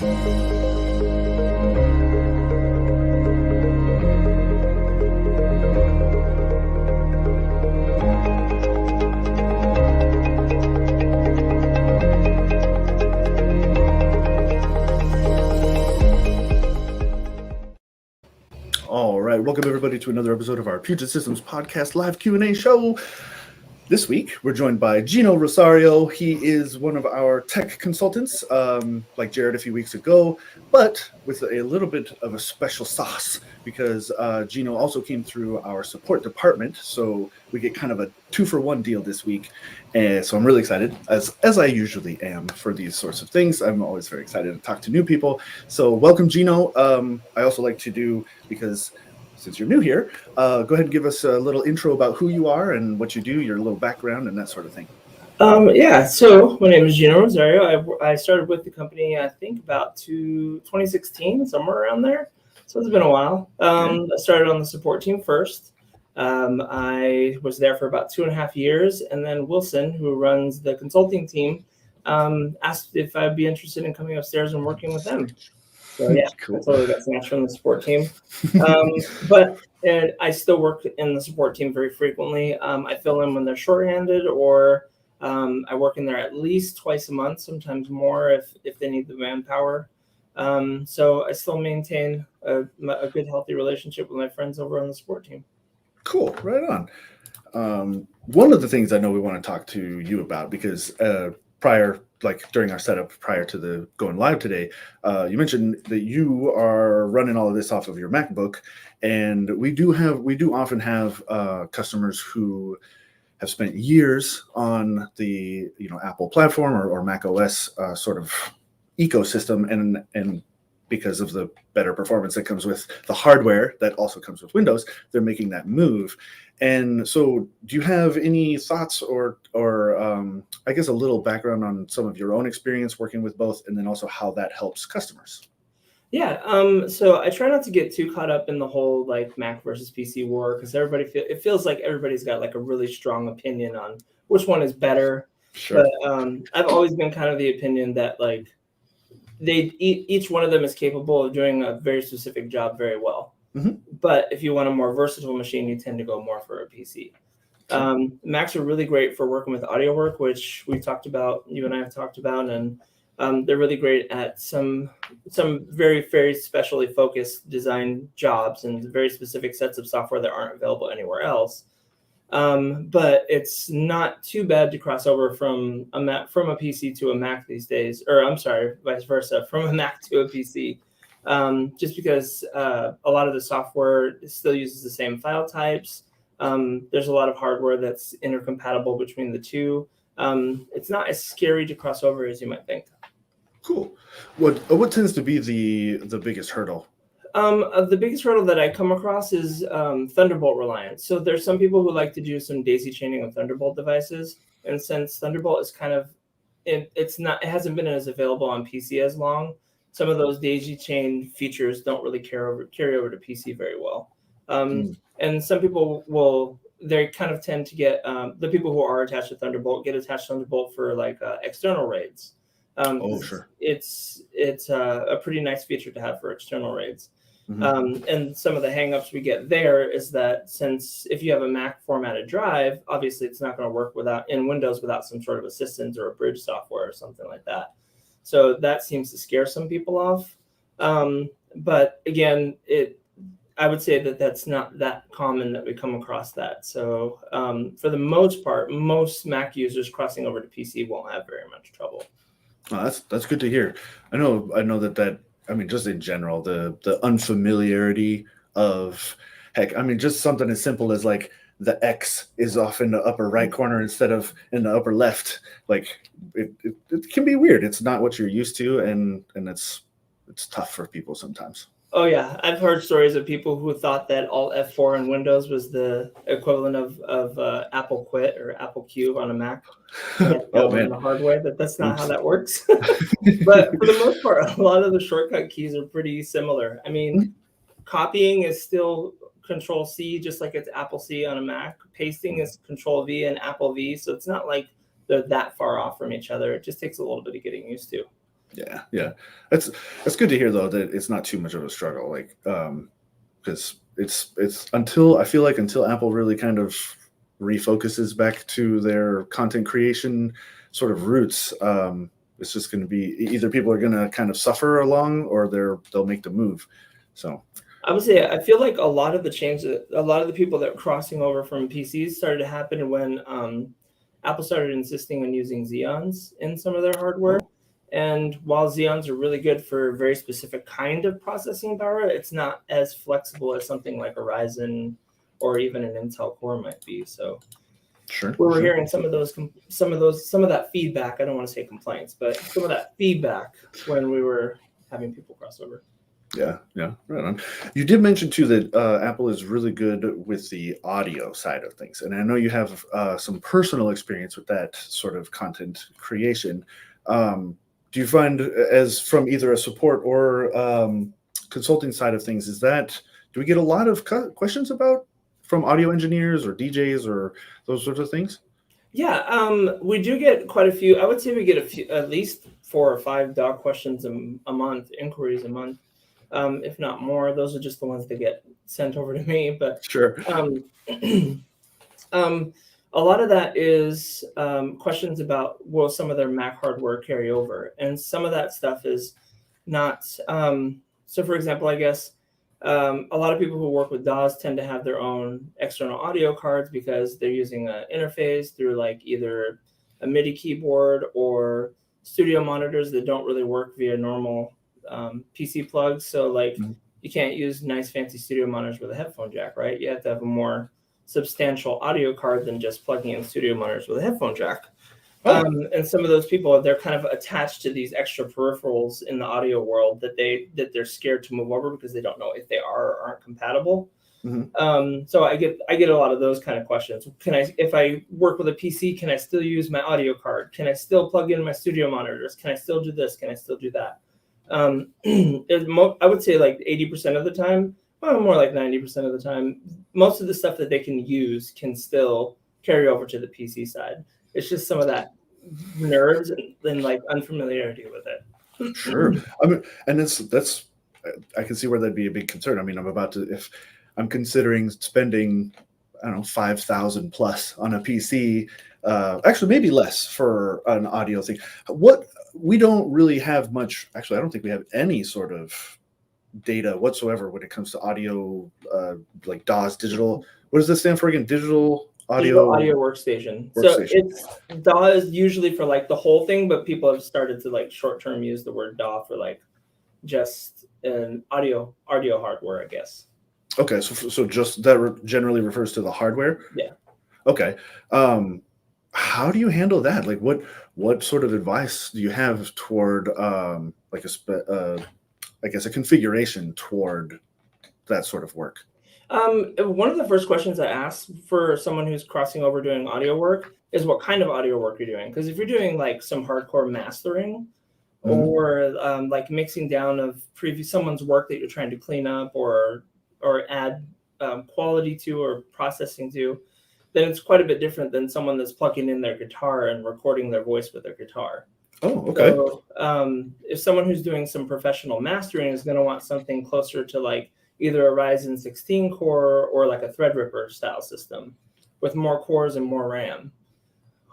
All right, welcome everybody to another episode of our Puget Systems podcast live Q&A show. This week, we're joined by Geno Rosario. He is one of our tech consultants, like Jared a few weeks ago, but with a little bit of a special sauce because Geno also came through our support department, so we get kind of a 2-for-1 deal this week. And so I'm really excited, as I usually am for these sorts of things. I'm always very excited to talk to new people. So welcome, Geno. I also like to do, because since you're new here, go ahead and give us a little intro about who you are and what you do, your little background and that sort of thing. So my name is Geno Rosario. I started with the company, I think, about 2016, somewhere around there. So it's been a while. I started on the support team first. I was there for about 2.5 years, and then Wilson, who runs the consulting team, asked if I'd be interested in coming upstairs and working with them. So yeah, cool. I totally got snatched from the support team. But I still work in the support team very frequently. I fill in when they're shorthanded, or I work in there at least twice a month, sometimes more if they need the manpower. So I still maintain a good, healthy relationship with my friends over on the support team. Cool, right on. One of the things I know we want to talk to you about, because during our setup prior to the going live today, you mentioned that you are running all of this off of your MacBook, and we do often have customers who have spent years on the Apple platform or Mac OS sort of ecosystem, and because of the better performance that comes with the hardware that also comes with Windows, they're making that move. And so do you have any thoughts or I guess a little background on some of your own experience working with both, and then also how that helps customers? Yeah, so I try not to get too caught up in the whole like Mac versus PC war, because it feels like everybody's got like a really strong opinion on which one is better. Sure. But I've always been kind of the opinion that like each one of them is capable of doing a very specific job very well. Mm-hmm. But if you want a more versatile machine, you tend to go more for a PC. Sure. Macs are really great for working with audio work, which we talked about, you and I have talked about, and they're really great at some very, very specially focused design jobs and very specific sets of software that aren't available anywhere else. But it's not too bad to cross over from a PC to a Mac these days, or I'm sorry, vice versa, from a Mac to a PC. Just because a lot of the software still uses the same file types. There's a lot of hardware that's intercompatible between the two. It's not as scary to cross over as you might think. Cool. What tends to be the biggest hurdle? The biggest hurdle that I come across is Thunderbolt reliance. So there's some people who like to do some daisy chaining of Thunderbolt devices, and since Thunderbolt is kind of it hasn't been as available on PC as long, some of those daisy chain features don't really carry over to PC very well. And some people they kind of tend to get the people who are attached to Thunderbolt get attached to Thunderbolt for like external RAIDs. Sure. It's a pretty nice feature to have for external RAIDs. Mm-hmm. And some of the hangups we get there is that since if you have a Mac formatted drive, obviously it's not going to work in Windows without some sort of assistance or a bridge software or something like that. So that seems to scare some people off. But again, I would say that that's not that common that we come across that. So for the most part, most Mac users crossing over to PC won't have very much trouble. Oh, that's good to hear. I know that I mean, just in general, the unfamiliarity of, heck, I mean, just something as simple as like the X is off in the upper right corner instead of in the upper left. Like it can be weird. It's not what you're used to, and it's tough for people sometimes. Oh yeah, I've heard stories of people who thought that Alt F4 in Windows was the equivalent of Apple Quit or Apple Q on a Mac. Oh man, the hard way. That's not how that works. But for the most part, a lot of the shortcut keys are pretty similar. I mean, copying is still Control C, just like it's Apple C on a Mac. Pasting is Control V and Apple V, so it's not like they're that far off from each other. It just takes a little bit of getting used to. Yeah. That's good to hear though that it's not too much of a struggle. Like, because it's until I feel like until Apple really kind of refocuses back to their content creation sort of roots, it's just going to be either people are going to kind of suffer along or they'll make the move. So I would say I feel like a lot of the changes, a lot of the people that were crossing over from PCs started to happen when Apple started insisting on using Xeons in some of their hardware. And while Xeons are really good for a very specific kind of processing power, it's not as flexible as something like a Ryzen or even an Intel Core might be. So sure, we were hearing some of that feedback. I don't want to say complaints, but some of that feedback when we were having people cross over. Yeah, right on. You did mention too that Apple is really good with the audio side of things, and I know you have some personal experience with that sort of content creation. Do you find, as from either a support or consulting side of things, do we get a lot of questions about from audio engineers or DJs or those sorts of things? Yeah, we do get quite a few. I would say we get at least 4 or 5 DAW questions a month, inquiries a month. If not more. Those are just the ones that get sent over to me. But Sure. A lot of that is questions about will some of their Mac hardware carry over, and some of that stuff is not. So, for example, I guess a lot of people who work with DAWs tend to have their own external audio cards because they're using an interface through like either a MIDI keyboard or studio monitors that don't really work via normal PC plugs. So like you can't use nice fancy studio monitors with a headphone jack, right? You have to have a more substantial audio card than just plugging in studio monitors with a headphone jack. And some of those people, they're kind of attached to these extra peripherals in the audio world that they're scared to move over because they don't know if they are or aren't compatible. So I get a lot of those kind of questions. If I work with a PC, can I still use my audio card? Can I still plug in my studio monitors? Can I still do this? Can I still do that? I would say like 80% of the time, well, more like 90% of the time, most of the stuff that they can use can still carry over to the PC side. It's just some of that nerves and like unfamiliarity with it. Sure. I mean, and that's I can see where that'd be a big concern. I mean, if I'm considering spending, I don't know, 5,000 plus on a PC, actually maybe less for an audio thing. We don't really have much. Actually, I don't think we have any sort of data whatsoever when it comes to audio, like DAWs, digital. What does this stand for again? Digital audio workstation. So it's DAW is usually for like the whole thing, but people have started to like short-term use the word DAW for like just an audio hardware, I guess. Okay, so just that generally refers to the hardware. Yeah. Okay. How do you handle that? Like, what sort of advice do you have toward like I guess a configuration toward that sort of work? One of the first questions I ask for someone who's crossing over doing audio work is what kind of audio work you're doing. Because if you're doing like some hardcore mastering or like mixing down of someone's work that you're trying to clean up or add quality to or processing to, then it's quite a bit different than someone that's plugging in their guitar and recording their voice with their guitar. Oh, okay. So if someone who's doing some professional mastering is going to want something closer to like either a Ryzen 16 core or like a Threadripper style system with more cores and more RAM.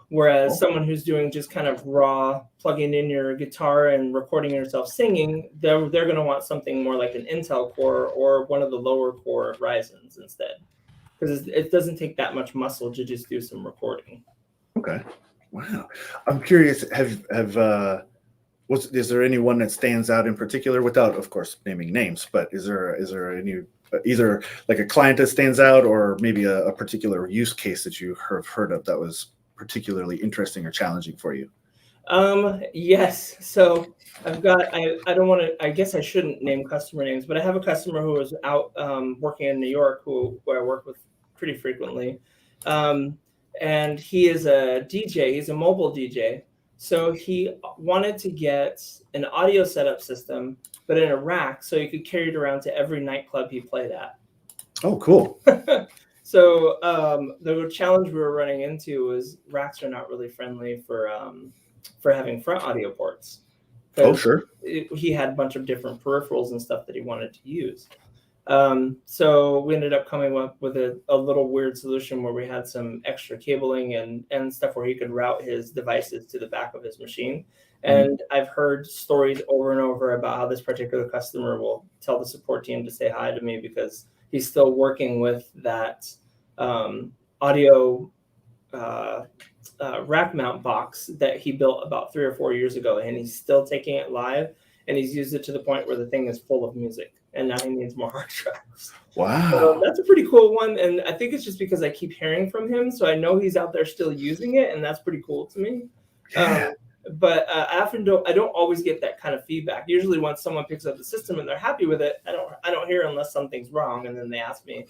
Whereas someone who's doing just kind of raw plugging in your guitar and recording yourself singing, they're going to want something more like an Intel core or one of the lower core Ryzens instead. Because it doesn't take that much muscle to just do some recording. Okay. Wow. I'm curious, is there anyone that stands out in particular without, of course, naming names, but is there any, either like a client that stands out or maybe a particular use case that you have heard of that was particularly interesting or challenging for you? Yes. So I've got, I don't want to, I guess I shouldn't name customer names, but I have a customer who is out working in New York who I work with pretty frequently. And he is a DJ, he's a mobile DJ. So he wanted to get an audio setup system, but in a rack so he could carry it around to every nightclub he played at. Oh, cool. So the challenge we were running into was racks are not really friendly for having front audio ports. Oh, sure. he had a bunch of different peripherals and stuff that he wanted to use. So we ended up coming up with a little weird solution where we had some extra cabling and stuff where he could route his devices to the back of his machine. And I've heard stories over and over about how this particular customer will tell the support team to say hi to me because he's still working with that audio rack mount box that he built about 3 or 4 years ago, and he's still taking it live, and he's used it to the point where the thing is full of music, and now he needs more hard drives. Wow. So that's a pretty cool one, and I think it's just because I keep hearing from him, so I know he's out there still using it, and that's pretty cool to me. Yeah. But I don't always get that kind of feedback. Usually, once someone picks up the system and they're happy with it, I don't hear unless something's wrong, and then they ask me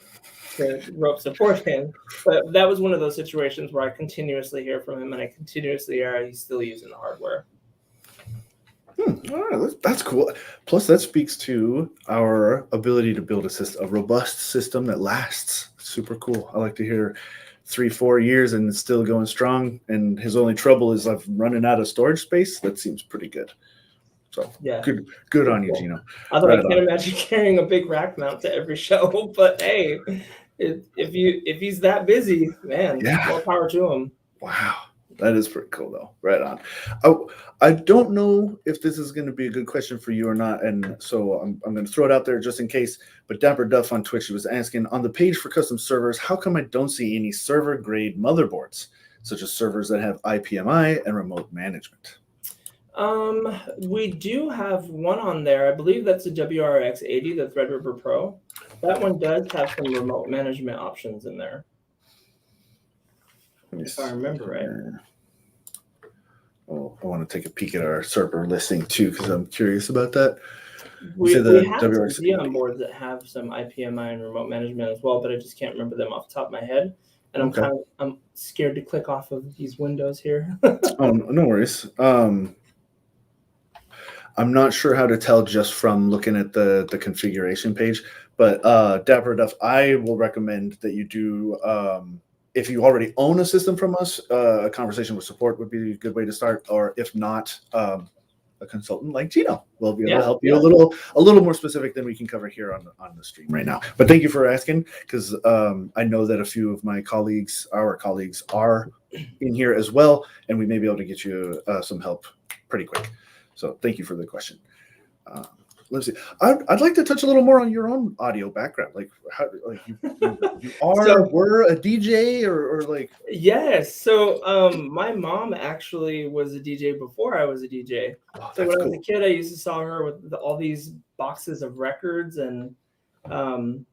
to rope support him. But that was one of those situations where I continuously hear from him, and I continuously hear he's still using the hardware. All right, that's cool. Plus, that speaks to our ability to build a robust system that lasts. Super cool. I like to hear 3-4 years and it's still going strong. And his only trouble is I'm running out of storage space. That seems pretty good. So yeah, good on you, Geno. Although I can't imagine carrying a big rack mount to every show, but hey, if he's that busy, man, more power to him. Wow. That is pretty cool, though. Right on. I don't know if this is going to be a good question for you or not, and so I'm going to throw it out there just in case. But Dapper Duff on Twitch was asking, on the page for custom servers, how come I don't see any server-grade motherboards, such as servers that have IPMI and remote management? We do have one on there. I believe that's a WRX80, the Threadripper Pro. That one does have some remote management options in there. If I remember right. Oh, I want to take a peek at our server listing too because I'm curious about that. We have some Xeon boards that have some IPMI and remote management as well, but I just can't remember them off the top of my head. And I'm scared to click off of these windows here. Oh, no worries. I'm not sure how to tell just from looking at the configuration page, but Dapper Duff, I will recommend that you do. If you already own a system from us, a conversation with support would be a good way to start. Or if not, a consultant like Geno will be able to help you a little more specific than we can cover here on the stream right now. But thank you for asking, because I know that a few of our colleagues are in here as well, and we may be able to get you some help pretty quick. So thank you for the question. Let's see. I'd like to touch a little more on your own audio background. Like, how, like you were a DJ or like? Yes. So my mom actually was a DJ before I was a DJ. So when I was a kid, I used to saw her with all these boxes of records and I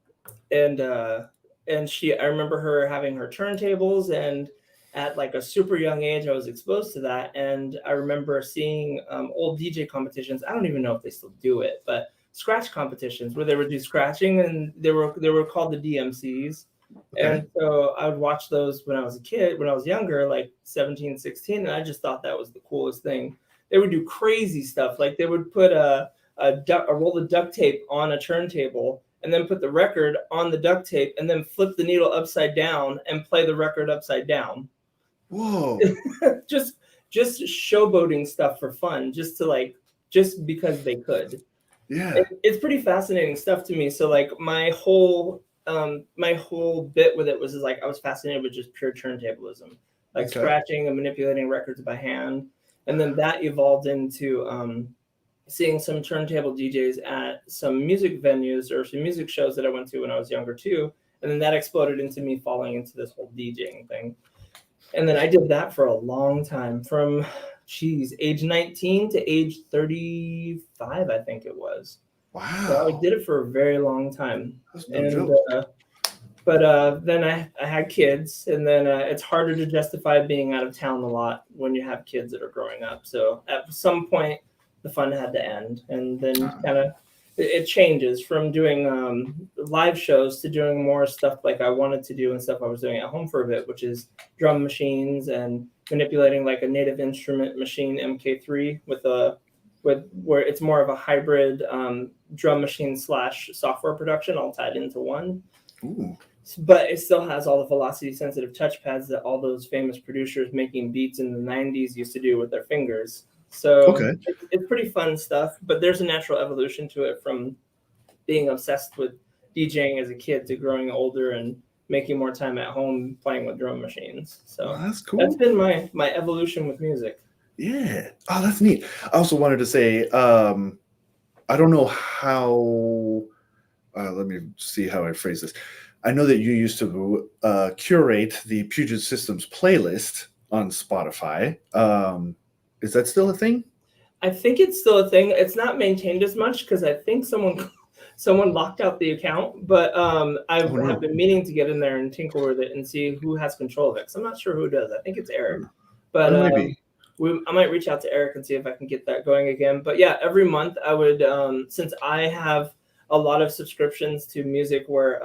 remember her having her turntables, and at like a super young age, I was exposed to that. And I remember seeing old DJ competitions. I don't even know if they still do it, but scratch competitions where they would do scratching, and they were called the DMCs. Okay. And so I would watch those when I was a kid, when I was younger, like 17, 16. And I just thought that was the coolest thing. They would do crazy stuff. Like they would put a roll of duct tape on a turntable, and then put the record on the duct tape, and then flip the needle upside down and play the record upside down. Whoa. just showboating stuff for fun, just because they could. Yeah. It's pretty fascinating stuff to me. So like my whole bit with it was like I was fascinated with just pure turntablism, like scratching and manipulating records by hand. And then that evolved into seeing some turntable DJs at some music venues or some music shows that I went to when I was younger too. And then that exploded into me falling into this whole DJing thing. And then I did that for a long time, from age 19 to age 35, I think it was. Wow. So I did it for a very long time. But then I had kids, and then it's harder to justify being out of town a lot when you have kids that are growing up. So at some point, the fun had to end, and then kind of it changes from doing live shows to doing more stuff like I wanted to do and stuff I was doing at home for a bit, which is drum machines and manipulating like a native instrument machine MK3 where it's more of a hybrid drum machine / software production all tied into one. Ooh. But it still has all the velocity sensitive touchpads that all those famous producers making beats in the 90s used to do with their fingers. So Okay. it's pretty fun stuff, but there's a natural evolution to it from being obsessed with DJing as a kid to growing older and making more time at home playing with drum machines. Well, So that's that's cool. been my evolution with music. Yeah. Oh, that's neat. I also wanted to say, I don't know how. Let me see how I phrase this. I know that you used to curate the Puget Systems playlist on Spotify. Is that still a thing? I think it's still a thing. It's not maintained as much because I think someone locked out the account. But I Oh have no. been meaning to get in there and tinker with it and see who has control of it. 'Cause I'm not sure who does. I think it's Eric, but That might be. I might reach out to Eric and see if I can get that going again. But yeah, every month I would, since I have a lot of subscriptions to music where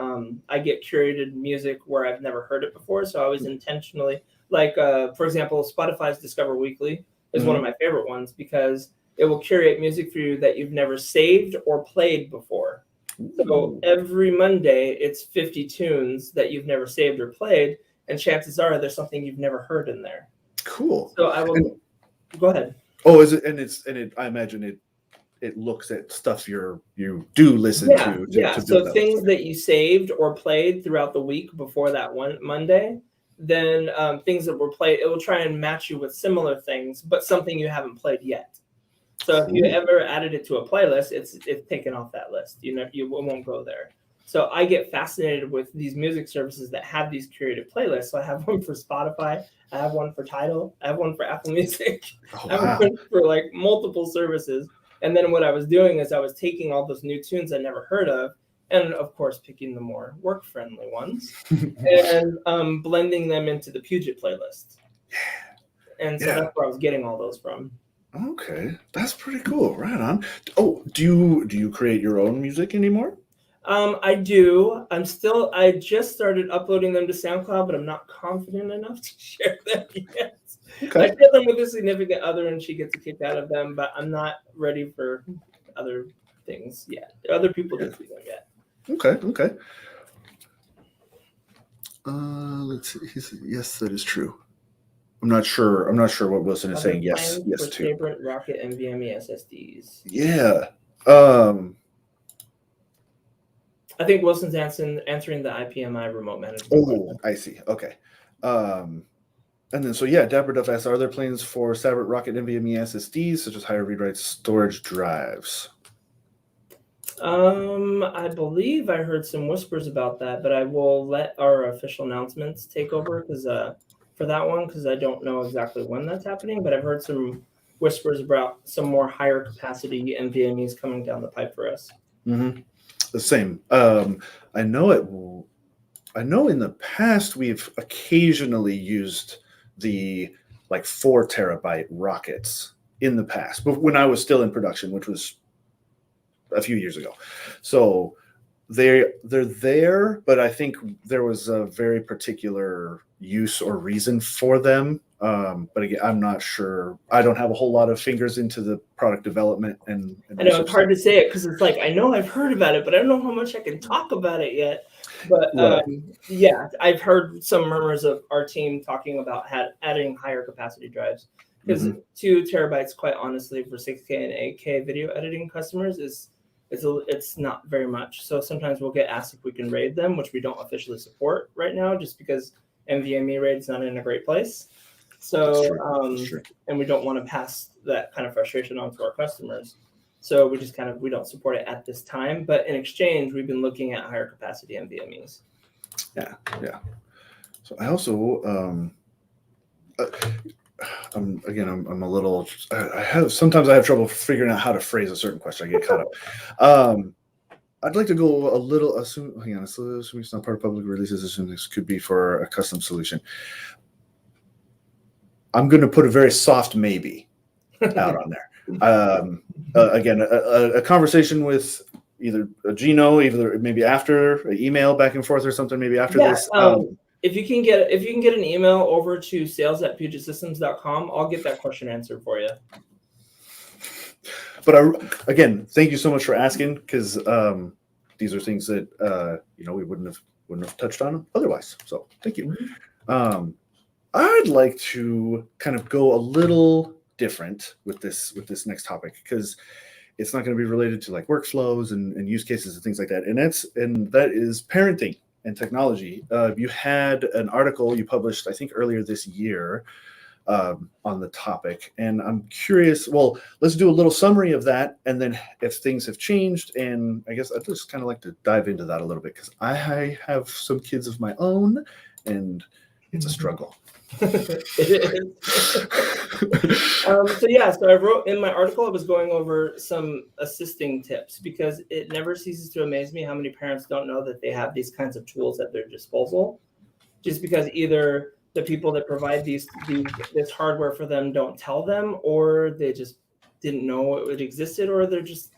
I get curated music where I've never heard it before. So I was intentionally, like, for example, Spotify's Discover Weekly is one of Mhm. my favorite ones because it will curate music for you that you've never saved or played before. So Ooh, every Monday, it's 50 tunes that you've never saved or played, and chances are there's something you've never heard in there. cool. So I And will go ahead. oh, is it? And it. I imagine it looks at stuff you do listen Yeah, to yeah. to build So that list. things that you saved or played throughout the week before that one Monday, then things that were played, it will try and match you with similar things, but something you haven't played yet. So if you Cool. ever added it to a playlist, it's taken off that list. You know, you won't go there. So I get fascinated with these music services that have these curated playlists. So I have one for Spotify, I have one for Tidal, I have one for Apple Music, Oh I have wow. one for like multiple services. And then what I was doing is I was taking all those new tunes I never heard of, and of course picking the more work-friendly ones, and blending them into the Puget playlist. And so Yeah. that's where I was getting all those from. Okay. That's pretty cool. Right on. Oh, do you create your own music anymore? I do. I just started uploading them to SoundCloud, but I'm not confident enough to share them yet. I Okay. share them with a significant other and she gets a kick out of them, but I'm not ready for other things yet. Other people Yeah. to see them yet. Okay. Okay. Let's see. He said, yes, that is true. I'm not sure. I'm not sure what Wilson is Other saying. Yes. plans Yes for to. Sabrent Rocket NVMe SSDs. Yeah. Um. I think Wilson's answering the IPMI remote management Oh, question. I see. Okay. Um. And then, so yeah, Dapper Duff asks, are there plans for Sabrent Rocket NVMe SSDs, such as higher read-write storage drives? I believe I heard some whispers about that, but I will let our official announcements take over because for that one, because I don't know exactly when that's happening, but I've heard some whispers about some more higher capacity NVMEs coming down the pipe for us. Mm-hmm. The same. I know it. I know in the past we've occasionally used the like 4 terabyte rockets in the past, but when I was still in production, which was a few years ago. So they're there, but I think there was a very particular use or reason for them. But again, I'm not sure. I don't have a whole lot of fingers into the product development and I know it's research side. hard to say it because it's like I know I've heard about it, but I don't know how much I can talk about it yet. But Right. yeah, I've heard some murmurs of our team talking about adding higher capacity drives because Mm-hmm. 2 terabytes, quite honestly, for 6K and 8K video editing customers it's not very much. So sometimes we'll get asked if we can raid them, which we don't officially support right now, just because NVMe raid's not in a great place. That's So true. That's true. and we don't want to pass that kind of frustration on to our customers. So we don't support it at this time. But in exchange, we've been looking at higher capacity NVMEs. Yeah. Yeah. So I also uh, I'm a little. I have sometimes I have trouble figuring out how to phrase a certain question. I get caught up. I'd like to go a little. Hang on. Assuming it's not part of public releases, assume this could be for a custom solution. I'm going to put a very soft maybe out on there. Again, a conversation with either a Geno, either maybe after an email back and forth or something, maybe after Yeah. this. If you can get an email over to sales@pugetsystems.com, I'll get that question answered for you. But again, thank you so much for asking because these are things that we wouldn't have touched on otherwise. So thank you. Mm-hmm. I'd like to kind of go a little different with this next topic, because it's not going to be related to like workflows and use cases and things like that. And that is parenting and technology. You had an article you published, I think, earlier this year on the topic, and I'm curious. Well, let's do a little summary of that, and then if things have changed. And I guess I'd just kind of like to dive into that a little bit, because I have some kids of my own, and it's a struggle. It is. So I wrote in my article, I was going over some assisting tips, because it never ceases to amaze me how many parents don't know that they have these kinds of tools at their disposal, just because either the people that provide this hardware for them don't tell them, or they just didn't know it existed, or they just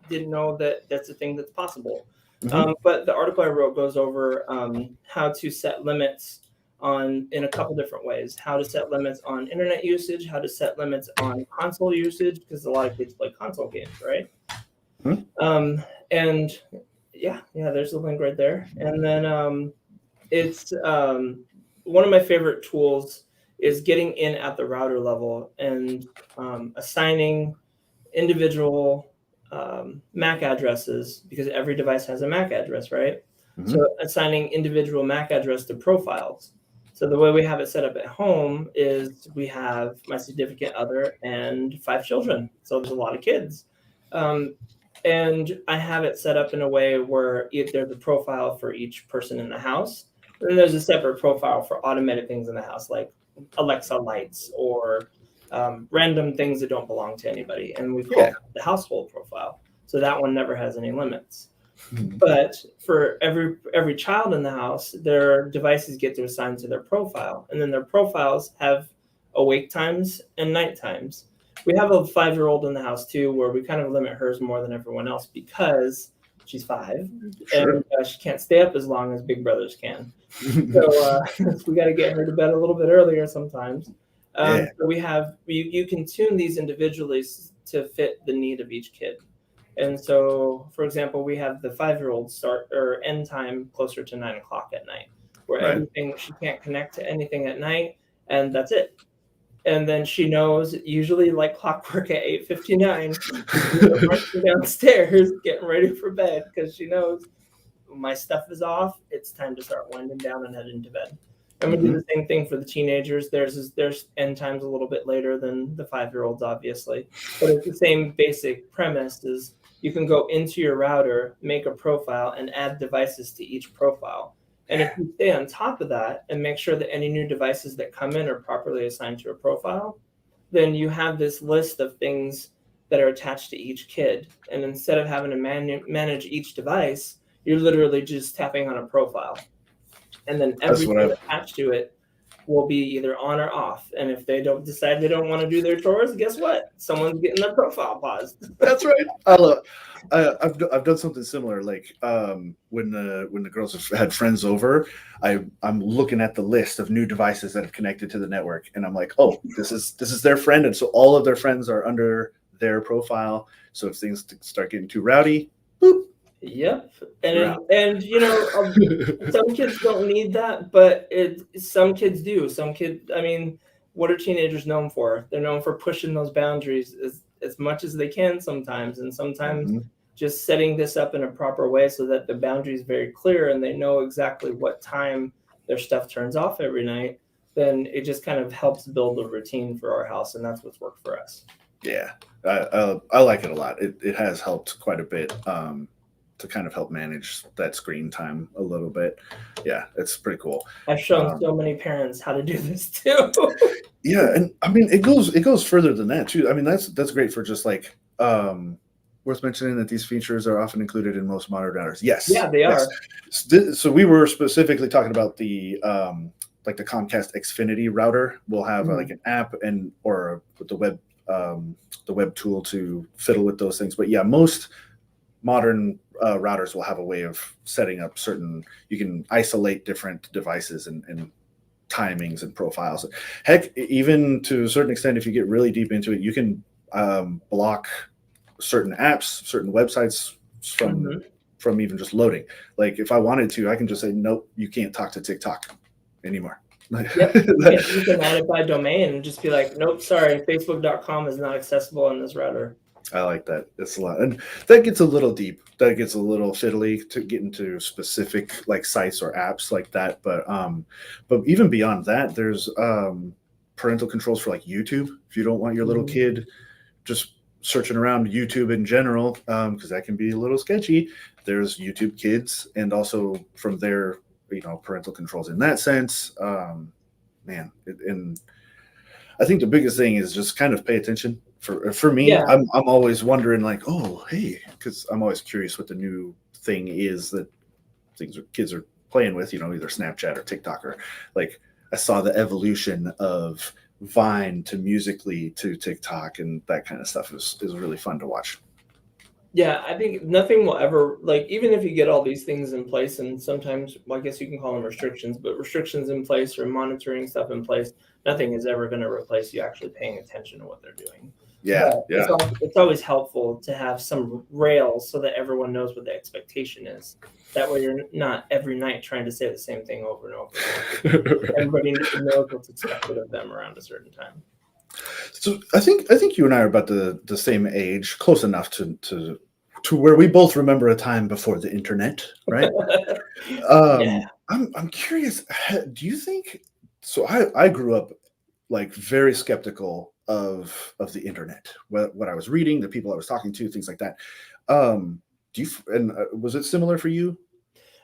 didn't know that that's a thing that's possible. Mhm. But the article I wrote goes over how to set limits in a couple different ways. How to set limits on internet usage, how to set limits on console usage, because a lot of kids play console games, right? Hmm. And yeah, there's the link right there. And then it's one of my favorite tools is getting in at the router level and assigning individual MAC addresses, because every device has a MAC address, right? Mhm. So assigning individual MAC address to profiles. So the way we have it set up at home is we have my significant other and 5 children. So there's a lot of kids. And I have it set up in a way where there's a profile for each person in the house. And then there's a separate profile for automated things in the house, like Alexa lights or random things that don't belong to anybody. And we call it the household profile. So that one never has any limits. But for every child in the house, their devices get to assign to their profile, and then their profiles have awake times and night times. We have a 5-year-old in the house too, where we kind of limit hers more than everyone else because she's 5, Sure. and she can't stay up as long as big brothers can. So we got to get her to bed a little bit earlier sometimes. So you can tune these individually to fit the need of each kid. And so, for example, we have the 5-year-old start or end time closer to 9 o'clock at night, where Right. everything, she can't connect to anything at night, and that's it. And then she knows, usually like clockwork at 8:59, marching downstairs, getting ready for bed, because she knows my stuff is off. It's time to start winding down and head into bed. And we do the same thing for the teenagers. There's end times a little bit later than the 5-year-olds, obviously, but it's the same basic premise. Is you can go into your router, make a profile, and add devices to each profile. And if you stay on top of that and make sure that any new devices that come in are properly assigned to a profile, then you have this list of things that are attached to each kid. And instead of having to manage each device, you're literally just tapping on a profile. And then everything attached to it will be either on or off. And if they don't decide they don't want to do their chores, guess what? Someone's getting their profile paused. That's right. I've done something similar. Like when the girls have had friends over, I'm looking at the list of new devices that have connected to the network, and I'm like, oh, this is their friend, and so all of their friends are under their profile. So if things start getting too rowdy, boop. Yep. And some kids don't need that, but some kids do. Some kids, I mean, what are teenagers known for? They're known for pushing those boundaries as much as they can sometimes. And sometimes just setting this up in a proper way so that the boundary is very clear and they know exactly what time their stuff turns off every night, then it just kind of helps build a routine for our house. And that's what's worked for us. Yeah. I like it a lot. It has helped quite a bit. To kind of help manage that screen time a little bit. Yeah, it's pretty cool. I've shown so many parents how to do this too. Yeah, and I mean it goes further than that too. I mean that's great for just like worth mentioning that these features are often included in most modern routers. Yes. Yeah, they are. So we were specifically talking about the like the Comcast Xfinity router will have like an app or with the web tool to fiddle with those things. But yeah, most modern routers will have a way of setting up you can isolate different devices and timings and profiles. Heck, even to a certain extent, if you get really deep into it, you can block certain apps, certain websites from even just loading. Like if I wanted to, I can just say, nope, you can't talk to TikTok anymore. Like, Yep. You can add it by domain and just be like, nope, sorry, facebook.com is not accessible on this router. I like that. It's a lot, and that gets a little deep. That gets a little fiddly to get into specific like sites or apps like that. But even beyond that, there's parental controls for like YouTube. If you don't want your little kid just searching around YouTube in general, because that can be a little sketchy. There's YouTube Kids, and also from there, parental controls in that sense. And I think the biggest thing is just kind of pay attention. For me, Yeah. I'm always wondering like, oh, hey, because I'm always curious what the new thing is that kids are playing with, either Snapchat or TikTok, or like I saw the evolution of Vine to Musically to TikTok, and that kind of stuff is really fun to watch. Yeah, I think nothing will ever, like, even if you get all these things in place, and sometimes, well, I guess you can call them restrictions, but restrictions in place or monitoring stuff in place, nothing is ever going to replace you actually paying attention to what they're doing. Yeah, But yeah. it's always helpful to have some rails so that everyone knows what the expectation is. That way you're not every night trying to say the same thing over and over. Everybody knows what's expected of them around a certain time. So I think you and I are about the same age, close enough to where we both remember a time before the internet, right? Yeah. I'm curious. Do you think? So I grew up like very skeptical of the internet, what I was reading, the people I was talking to, things like that. Do you and was it similar for you?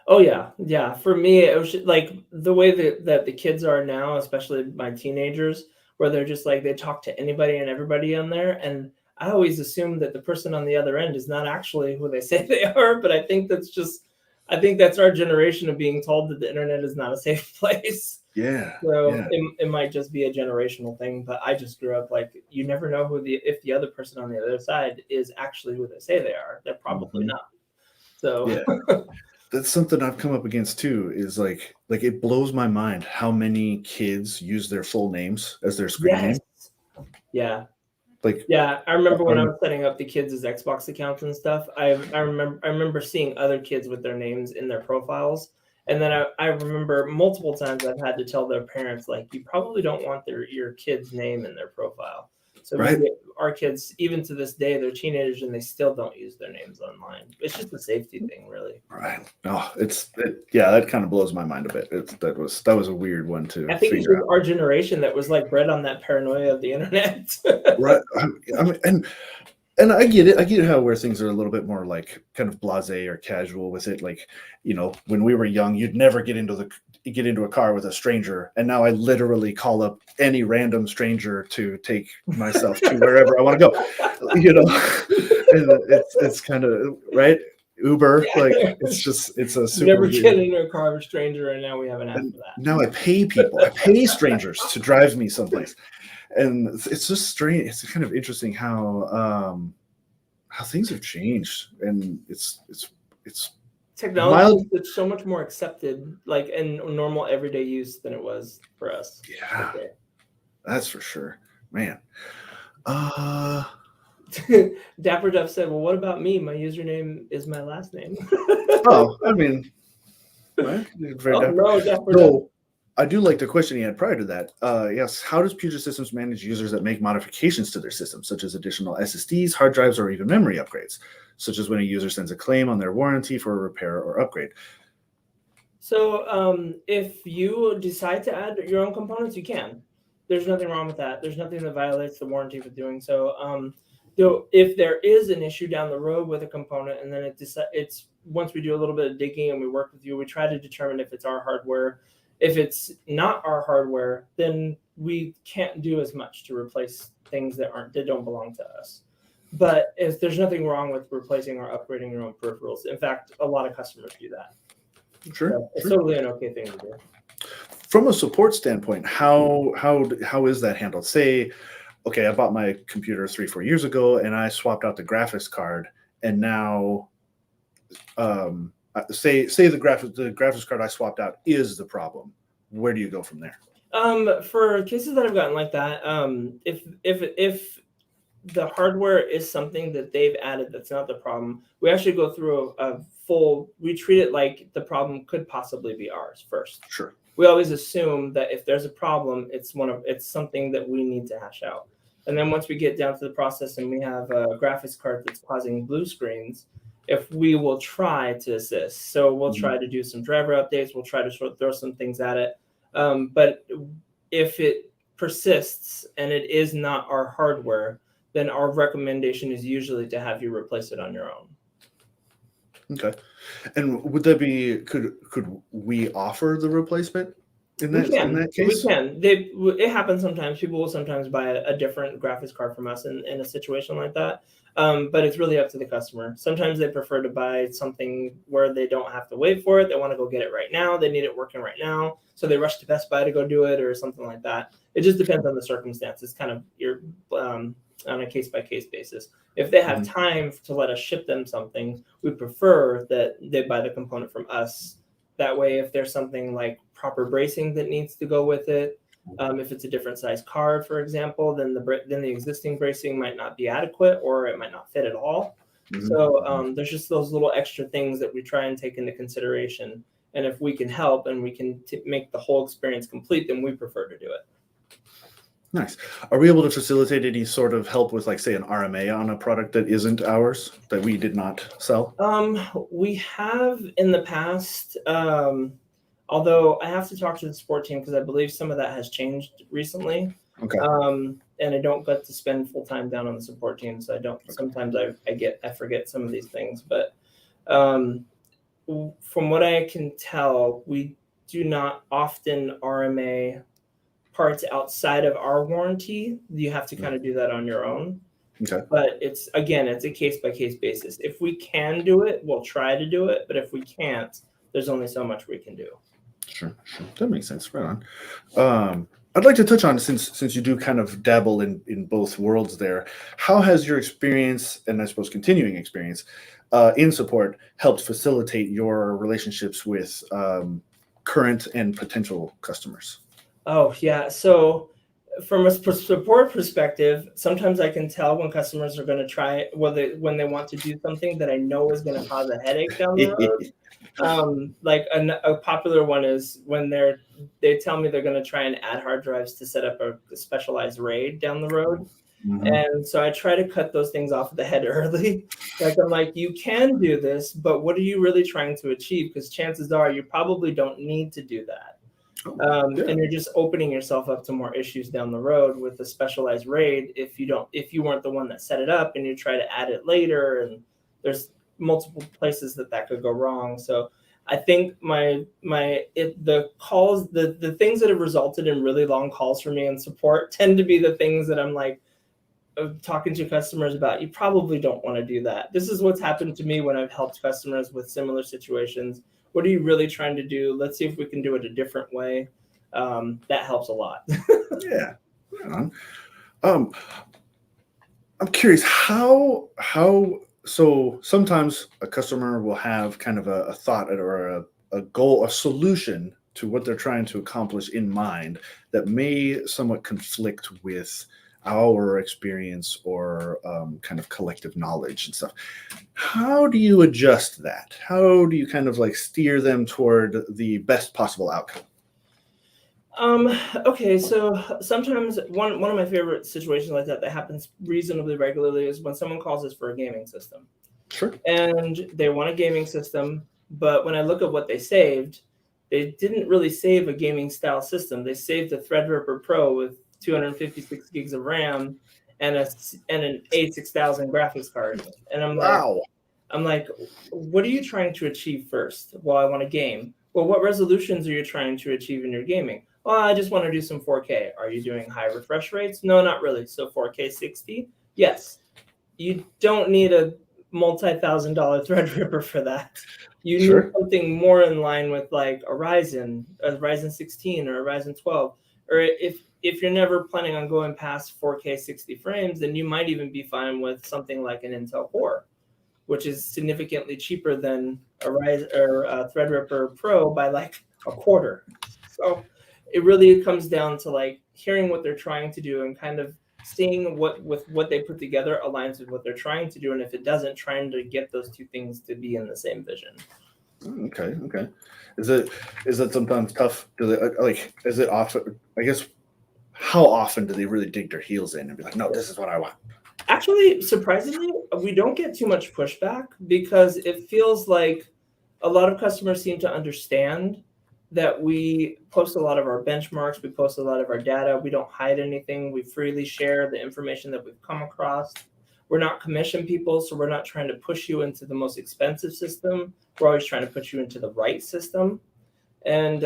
Oh yeah, yeah. For me, it was just, like the way that the kids are now, especially my teenagers, where they're just like they talk to anybody and everybody on there, and I always assume that the person on the other end is not actually who they say they are. But I think that's our generation of being told that the internet is not a safe place. Yeah, So yeah. it might just be a generational thing, but I just grew up like you never know if the other person on the other side is actually who they say they are. They're probably Mhm. not. So Yeah. That's something I've come up against too, is like it blows my mind how many kids use their full names as their screen yes, name. yeah. Like, Yeah, I remember when I um, was setting up the kids' Xbox accounts and stuff. I remember seeing other kids with their names in their profiles, and then I remember multiple times I've had to tell their parents like you probably don't want your kid's name in their profile. So right, our kids, even to this day, they're teenagers and they still don't use their names online. It's just a safety thing, really. right. Oh, yeah, that kind of blows my mind a bit. That was a weird one to I think it's figure just out. our generation that was like bred on that paranoia of the internet. Right. I mean, and I get it. I get how where things are a little bit more like kind of blasé or casual with it. Like, when we were young, you'd never get into a car with a stranger, and now I literally call up any random stranger to take myself to wherever I want to go. And it's kind of right. Uber, like it's a super Never weird. get into a car with a stranger, and now we have an app And for that. now I pay people. I pay strangers to drive me someplace, and it's just strange. It's kind of interesting how things have changed, and it's Technology mild. is so much more accepted, like in normal everyday use than it was for us. Yeah, Okay. that's for sure, man. Uh, Dapper Duff said, "Well, what about me? My username is my last name." oh, I mean, right? Very Oh dapper. no, Dapper Duff. So I do like the question he had prior to that. Yes, how does Puget Systems manage users that make modifications to their system, such as additional SSDs, hard drives, or even memory upgrades, such as when a user sends a claim on their warranty for a repair or upgrade? So, if you decide to add your own components, you can. There's nothing wrong with that. There's nothing that violates the warranty for doing so. Though, if there is an issue down the road with a component, and then it's once we do a little bit of digging and we work with you, we try to determine if it's our hardware. If it's not our hardware, then we can't do as much to replace things that don't belong to us. But if there's nothing wrong with replacing or upgrading your own peripherals. In fact, a lot of customers do that. Sure. So it's Sure. totally an okay thing to do. From a support standpoint, how is that handled? Say, okay, I bought my computer 3-4 years ago, and I swapped out the graphics card, and now, say the graphics card I swapped out is the problem. Where do you go from there? For cases that I've gotten like that, if the hardware is something that they've added that's not the problem, we actually go through we treat it like the problem could possibly be ours first. Sure. we always assume that if there's a problem, it's something that we need to hash out. And then once we get down to the process and we have a graphics card that's causing blue screens, if we will try to assist. So we'll try to do some driver updates. We'll try to throw some things at it. But if it persists and it is not our hardware, then our recommendation is usually to have you replace it on your own. Okay. And would that be, could we offer the replacement in that case? We can. It happens sometimes. People will sometimes buy a different graphics card from us in a situation like that. But it's really up to the customer. Sometimes they prefer to buy something where they don't have to wait for it. They want to go get it right now. They need it working right now. So they rush to Best Buy to go do it or something like that. It just depends on the circumstances, kind of on a case-by-case basis. If they have time to let us ship them something, we prefer that they buy the component from us. That way, if there's something like proper bracing that needs to go with it, if it's a different size card, for example, then the existing bracing might not be adequate or it might not fit at all. So there's just those little extra things that we try and take into consideration. And if we can help and we can make the whole experience complete, then we prefer to do it. Nice. Are we able to facilitate any sort of help with, like, say, an RMA on a product that isn't ours, that we did not sell? We have in the past, although I have to talk to the support team because I believe some of that has changed recently. Okay. And I don't get to spend full time down on the support team, so I don't. Okay. Sometimes I forget some of these things, but from what I can tell, we do not often RMA parts outside of our warranty. You have to kind of do that on your own. Okay. But it's a case-by-case basis. If we can do it, we'll try to do it. But if we can't, there's only so much we can do. Sure. That makes sense. Right on. I'd like to touch on, since you do kind of dabble in both worlds there, how has your experience, and I suppose continuing experience, in support helped facilitate your relationships with current and potential customers? Oh, yeah. So from a support perspective, sometimes I can tell when customers are going to try, when they want to do something that I know is going to cause a headache down the road. Like a popular one is when they tell me they're going to try and add hard drives to set up a specialized RAID down the road. And so I try to cut those things off the head early. Like, I'm like, you can do this, but what are you really trying to achieve? Because chances are you probably don't need to do that. And you're just opening yourself up to more issues down the road with a specialized RAID if you weren't the one that set it up and you try to add it later, and there's multiple places that could go wrong. So I think the things that have resulted in really long calls for me in support tend to be the things that I'm like talking to customers about. You probably don't want to do that. This is what's happened to me when I've helped customers with similar situations. What are you really trying to do? Let's see if we can do it a different way. That helps a lot. Yeah. I'm curious how so sometimes a customer will have kind of a thought or a goal, a solution to what they're trying to accomplish in mind that may somewhat conflict with our experience or kind of collective knowledge and stuff. How do you adjust that? How do you kind of like steer them toward the best possible outcome? Okay, so sometimes one of my favorite situations like that happens reasonably regularly is when someone calls us for a gaming system. Sure. And they want a gaming system, but when I look at what they saved, they didn't really save a gaming style system. They saved a Threadripper Pro with 256 gigs of RAM and an A6000 graphics card. And I'm like, what are you trying to achieve first? Well, I want a game. Well, what resolutions are you trying to achieve in your gaming? Well, I just want to do some 4K. Are you doing high refresh rates? No, not really. So 4K 60? Yes. You don't need a multi-$1,000 Threadripper for that. You need something more in line with like a Ryzen 16 or a Ryzen 12. Or if you're never planning on going past 4K 60 frames, then you might even be fine with something like an Intel Core, which is significantly cheaper than a Ryzen or a Threadripper Pro by like a quarter. So it really comes down to like hearing what they're trying to do and kind of seeing what they put together aligns with what they're trying to do, and if it doesn't, trying to get those two things to be in the same vision. Okay. Is it sometimes tough? Do they like? Is it often? I guess. How often do they really dig their heels in and be like, "No, this is what I want"? Actually, surprisingly, we don't get too much pushback because it feels like a lot of customers seem to understand that we post a lot of our benchmarks, we post a lot of our data, we don't hide anything, we freely share the information that we've come across. We're not commission people, so we're not trying to push you into the most expensive system. We're always trying to put you into the right system. And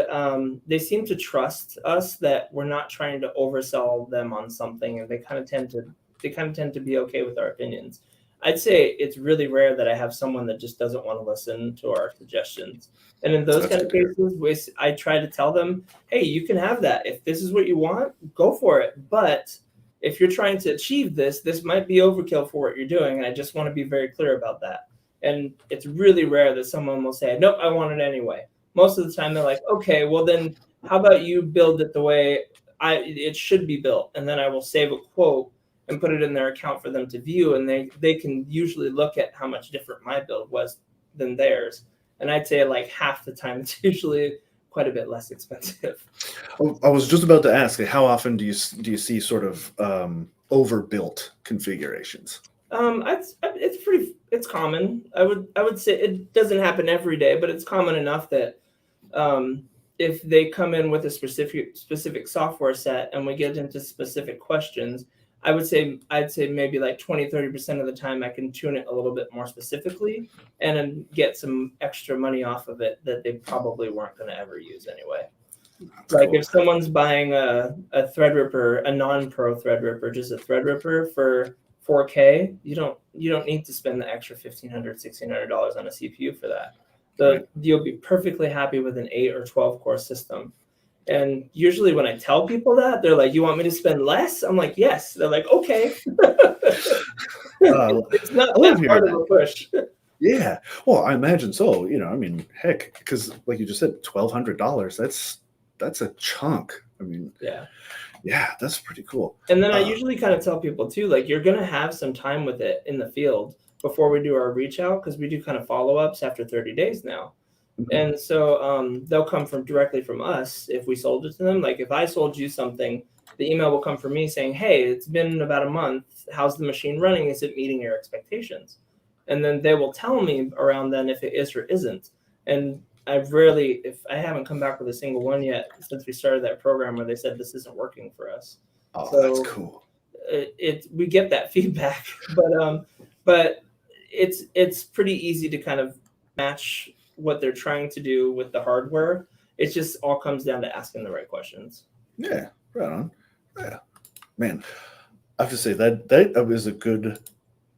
they seem to trust us that we're not trying to oversell them on something, and they kind of tend to be okay with our opinions. I'd say it's really rare that I have someone that just doesn't want to listen to our suggestions. And in those That's kind good of to hear. cases, I try to tell them, hey, you can have that. If this is what you want, go for it. But if you're trying to achieve this, this might be overkill for what you're doing. And I just want to be very clear about that. And it's really rare that someone will say, nope, I want it anyway. Most of the time, they're like, okay, well, then how about you build it the way it should be built? And then I will save a quote and put it in their account for them to view, and they can usually look at how much different my build was than theirs. And I'd say like half the time it's usually quite a bit less expensive. Oh, I was just about to ask, how often do you see sort of overbuilt configurations? It's common. I would say it doesn't happen every day, but it's common enough that um, if they come in with a specific software set and we get into specific questions, I'd say maybe like 20-30% of the time I can tune it a little bit more specifically and then get some extra money off of it that they probably weren't going to ever use anyway. That's Like cool. if someone's buying a Threadripper, a non-pro Threadripper, just a Threadripper for 4K, you don't need to spend the extra $1,500-$1,600 on a CPU for that. Right. You'll be perfectly happy with an 8 or 12 core system. And usually when I tell people that, they're like, "You want me to spend less?" I'm like, "Yes." They're like, "Okay." Uh, It's not I that love hearing hard of that. a push. Yeah. Well, I imagine so. I mean, heck, because like you just said, $1,200. That's a chunk. I mean, Yeah. yeah, that's pretty cool. And then I Uh, usually kind of tell people too, like you're gonna have some time with it in the field before we do our reach out because we do kind of follow ups after 30 days now. mhm, And so they'll come from directly from us if we sold it to them. Like if I sold you something, the email will come from me saying, "Hey, it's been about a month. How's the machine running? Is it meeting your expectations?" And then they will tell me around then if it is or isn't. And if I haven't come back with a single one yet since we started that program where they said this isn't working for us. oh, that's So cool. we get that feedback, but it's pretty easy to kind of match what they're trying to do with the hardware. It just all comes down to asking the right questions. Yeah, right on. Yeah, man. I have to say that is a good.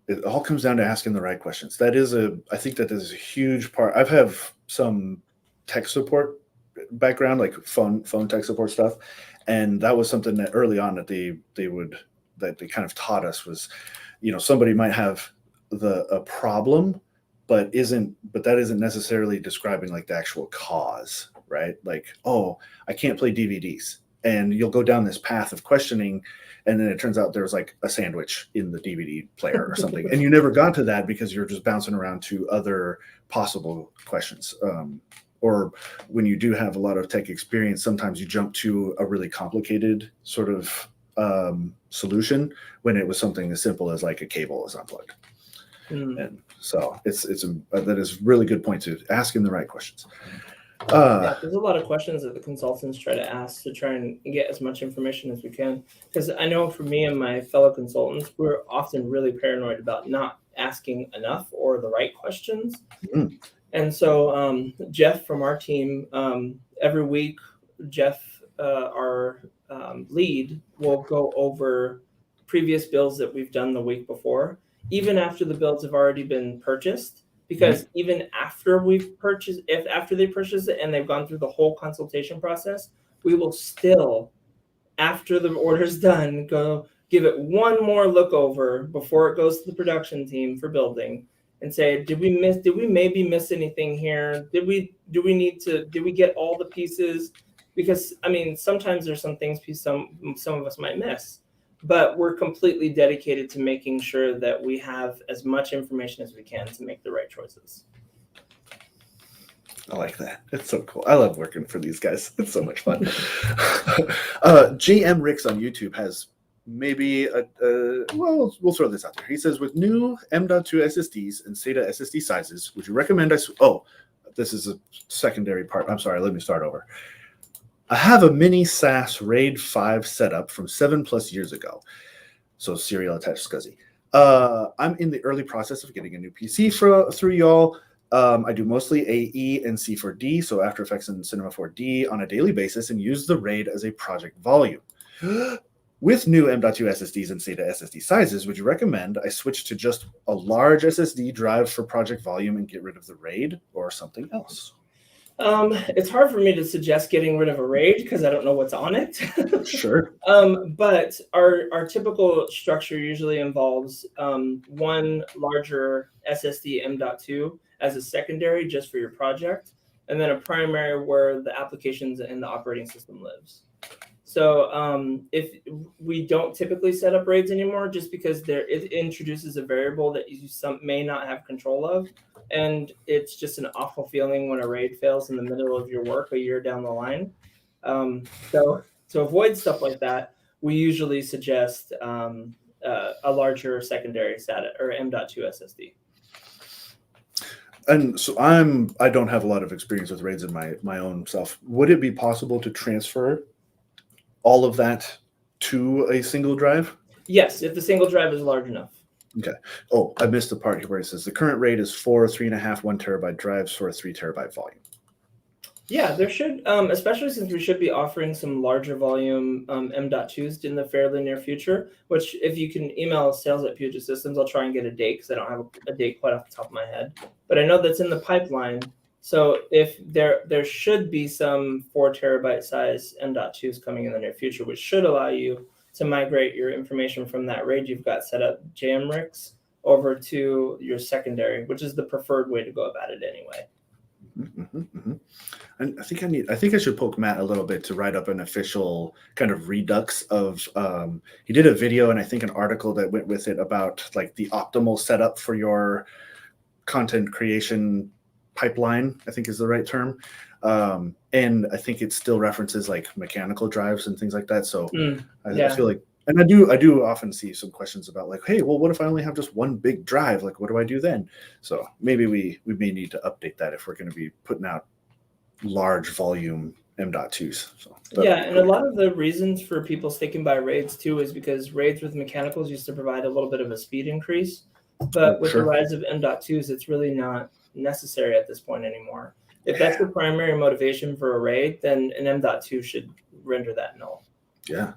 It all comes down to asking the right questions. I think that is a huge part. I've have some tech support background, like phone tech support stuff, and that was something that early on that they kind of taught us was, somebody might have a problem, but that isn't necessarily describing like the actual cause, right? Like, oh, I can't play DVDs, and you'll go down this path of questioning, and then it turns out there's like a sandwich in the DVD player or something, and you never got to that because you're just bouncing around to other possible questions. Or when you do have a lot of tech experience, sometimes you jump to a really complicated sort of solution when it was something as simple as like a cable is unplugged. Mm. And so that is really good point to asking the right questions. Yeah, there's a lot of questions that the consultants try to ask to try and get as much information as we can. Because I know for me and my fellow consultants, we're often really paranoid about not asking enough or the right questions. Mm, And so Jeff from our team, every week, Jeff, our lead, will go over previous builds that we've done the week before, even after the builds have already been purchased. Because even after we've purchased, if after they purchase it and they've gone through the whole consultation process, we will still, after the order's done, go give it one more look over before it goes to the production team for building and say, did we maybe miss anything here? Did we get all the pieces? Because I mean, sometimes there's some things some of us might miss, but we're completely dedicated to making sure that we have as much information as we can to make the right choices. I like that. It's so cool. I love working for these guys. It's so much fun. JM Ricks on YouTube has maybe well, we'll throw this out there. He says, with new M.2 SSDs and SATA SSD sizes, would you recommend this is a secondary part. I'm sorry, let me start over. I have a mini SAS RAID 5 setup from 7+ years ago. So serial attached SCSI. I'm in the early process of getting a new PC through y'all. I do mostly AE and C4D, so After Effects and Cinema 4D on a daily basis, and use the RAID as a project volume. With new M.2 SSDs and SATA SSD sizes, would you recommend I switch to just a large SSD drive for project volume and get rid of the RAID, or something else? It's hard for me to suggest getting rid of a RAID because I don't know what's on it. Sure. But our typical structure usually involves one larger SSD M.2 as a secondary just for your project, and then a primary where the applications and the operating system lives. So if we don't typically set up RAIDs anymore, just because it introduces a variable that you may not have control of, and it's just an awful feeling when a RAID fails in the middle of your work a year down the line. So to avoid stuff like that, we usually suggest a larger secondary SATA or M.2 SSD. And so I don't have a lot of experience with RAIDs in my own self. Would it be possible to transfer all of that to a single drive? Yes, if the single drive is large enough. Okay. Oh, I missed the part where it says the current RAID is 4 3.5 1 terabyte drives for a 3 terabyte volume. Yeah, there should, especially since we should be offering some larger volume M.2s in the fairly near future, which if you can email sales at Puget Systems, I'll try and get a date because I don't have a date quite off the top of my head. But I know that's in the pipeline. So if there should be some 4 terabyte size M.2s coming in the near future, which should allow you to migrate your information from that RAID you've got set up, JMRICS, over to your secondary, which is the preferred way to go about it anyway. Mm-hmm, mm-hmm. And I think I should poke Matt a little bit to write up an official kind of redux of he did a video and I think an article that went with it about like the optimal setup for your content creation pipeline, I think is the right term. And I think it still references like mechanical drives and things like that. So I feel like, and I do often see some questions about like, hey, well, what if I only have just one big drive? Like, what do I do then? So maybe we may need to update that if we're going to be putting out large volume M.2s. So yeah, and a lot of the reasons for people sticking by RAIDs too is because RAIDs with mechanicals used to provide a little bit of a speed increase, but with the rise of M.2s, it's really not necessary at this point anymore. If that's the primary motivation for a RAID, then an M.2 should render that null. Yeah.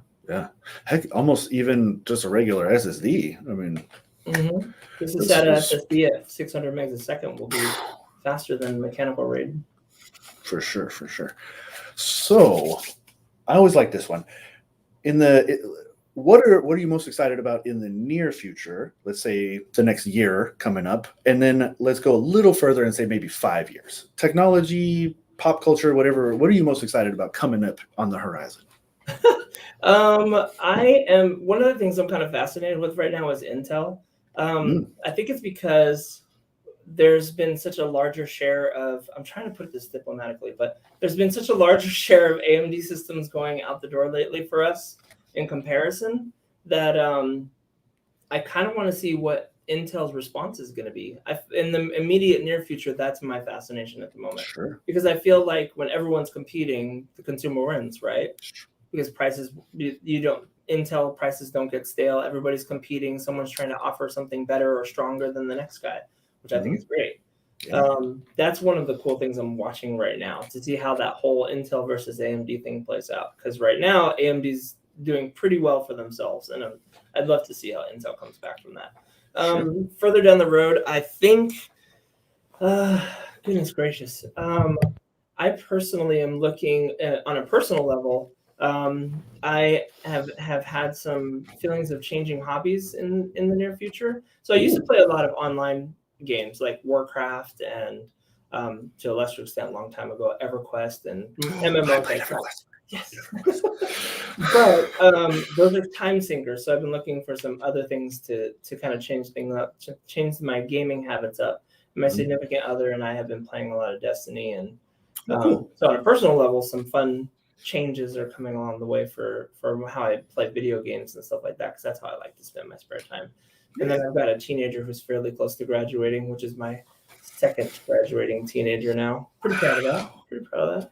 Heck, almost even just a regular SSD. I mean, this is SATA SSD at 600 megs a second will be faster than mechanical RAID. For sure. So, I always like this one. What are you most excited about in the near future? Let's say the next year coming up, and then let's go a little further and say maybe 5 years. Technology, pop culture, whatever. What are you most excited about coming up on the horizon? I am one of the things I'm kind of fascinated with right now is Intel. I think it's because there's been such a larger share of, I'm trying to put this diplomatically, but there's been such a larger share of AMD systems going out the door lately for us in comparison that I kind of want to see what Intel's response is going to be. In the immediate near future, that's my fascination at the moment. Sure. Because I feel like when everyone's competing, the consumer wins, right? Because prices, Intel prices don't get stale. Everybody's competing. Someone's trying to offer something better or stronger than the next guy, which I think is great. Yeah. That's one of the cool things I'm watching right now to see how that whole Intel versus AMD thing plays out. Because right now, AMD's doing pretty well for themselves, and I'd love to see how Intel comes back from that. Further down the road, I think, goodness gracious, I personally am looking on a personal level. I have had some feelings of changing hobbies in the near future. So I used to play a lot of online games like Warcraft and to a lesser extent, a long time ago, EverQuest and MMO type stuff. Yes. But those are time sinkers. So I've been looking for some other things to kind of change things up, to change my gaming habits up. My significant other and I have been playing a lot of Destiny, and Cool. so on a personal level, some fun changes are coming along the way for how I play video games and stuff like that, because that's how I like to spend my spare time. And then I've got a teenager who's fairly close to graduating, which is my second graduating teenager now. Pretty proud of that. Pretty proud of that.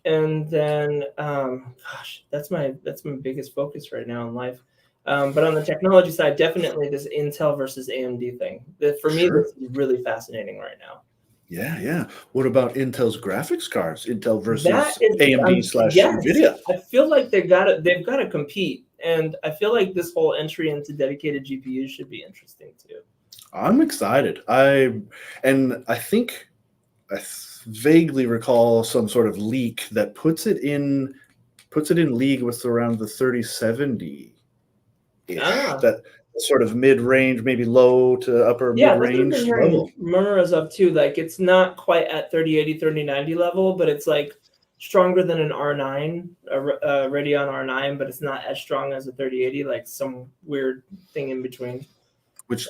And then, gosh, that's my biggest focus right now in life. But on the technology side, definitely this Intel versus AMD thing. For me, Sure. this is really fascinating right now. Yeah. What about Intel's graphics cards? Intel versus That is AMD / yes. NVIDIA. I feel like they've got to compete, and I feel like this whole entry into dedicated GPUs should be interesting too. I'm excited. I think I vaguely recall some sort of leak that puts it in league with around the 3070. That sort of mid-range, maybe low to upper mid-range that's what I've been level. hearing murmurs of too. Like it's not quite at 3080, 3090 level, but it's like stronger than an R9, a Radeon R9, but it's not as strong as a 3080. Like some weird thing in between. Which,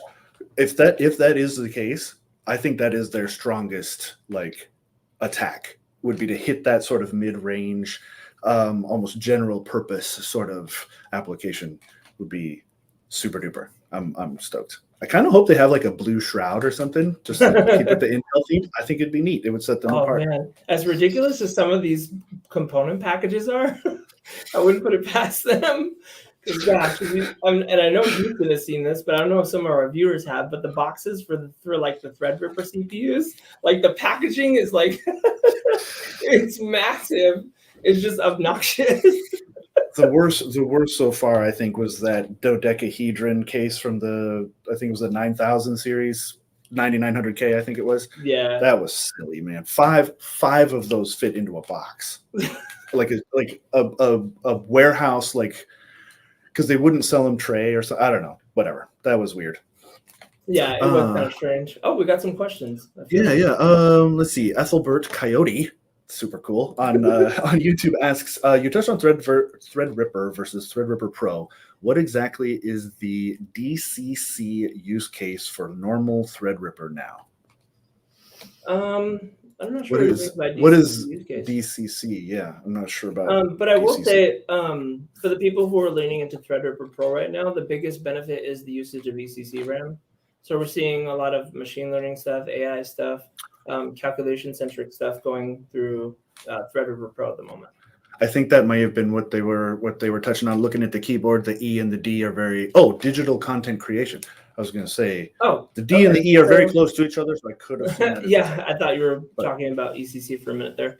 if that is the case, I think that is their strongest attack, would be to hit that sort of mid-range, almost general purpose sort of application. Would be super duper. I'm stoked. I kind of hope they have like a blue shroud or something, just to keep with the Intel theme. I think it'd be neat. It would set them apart. Man, as ridiculous as some of these component packages are, I wouldn't put it past them. Gosh, and I know you could have seen this, but I don't know if some of our viewers have. But the boxes for like the Threadripper CPUs, like the packaging is like it's massive. It's just obnoxious. The worst so far, I think, was that dodecahedron case from I think it was the 9000 series, 9900K, I think it was. Yeah, that was silly, man. Five of those fit into a box, like a warehouse, because they wouldn't sell them tray or so. I don't know, whatever. That was weird. Yeah, it was kind of strange. Oh, we got some questions. Yeah. Let's see. Ethelbert Coyote, super cool, on YouTube asks, you touched on Threadripper versus Threadripper Pro. What exactly is the DCC use case for normal Threadripper now? I'm not sure what is DCC? Yeah, I'm not sure about. But I will say, for the people who are leaning into Threadripper Pro right now, the biggest benefit is the usage of ECC RAM. So we're seeing a lot of machine learning stuff, AI stuff, calculation-centric stuff going through Threadripper Pro at the moment. I think that may have been what they were touching on. Looking at the keyboard, the E and the D are very digital content creation. I was going to say the D and the E are very close to each other, so I could have seen that. Yeah, I thought you were talking about ECC for a minute there.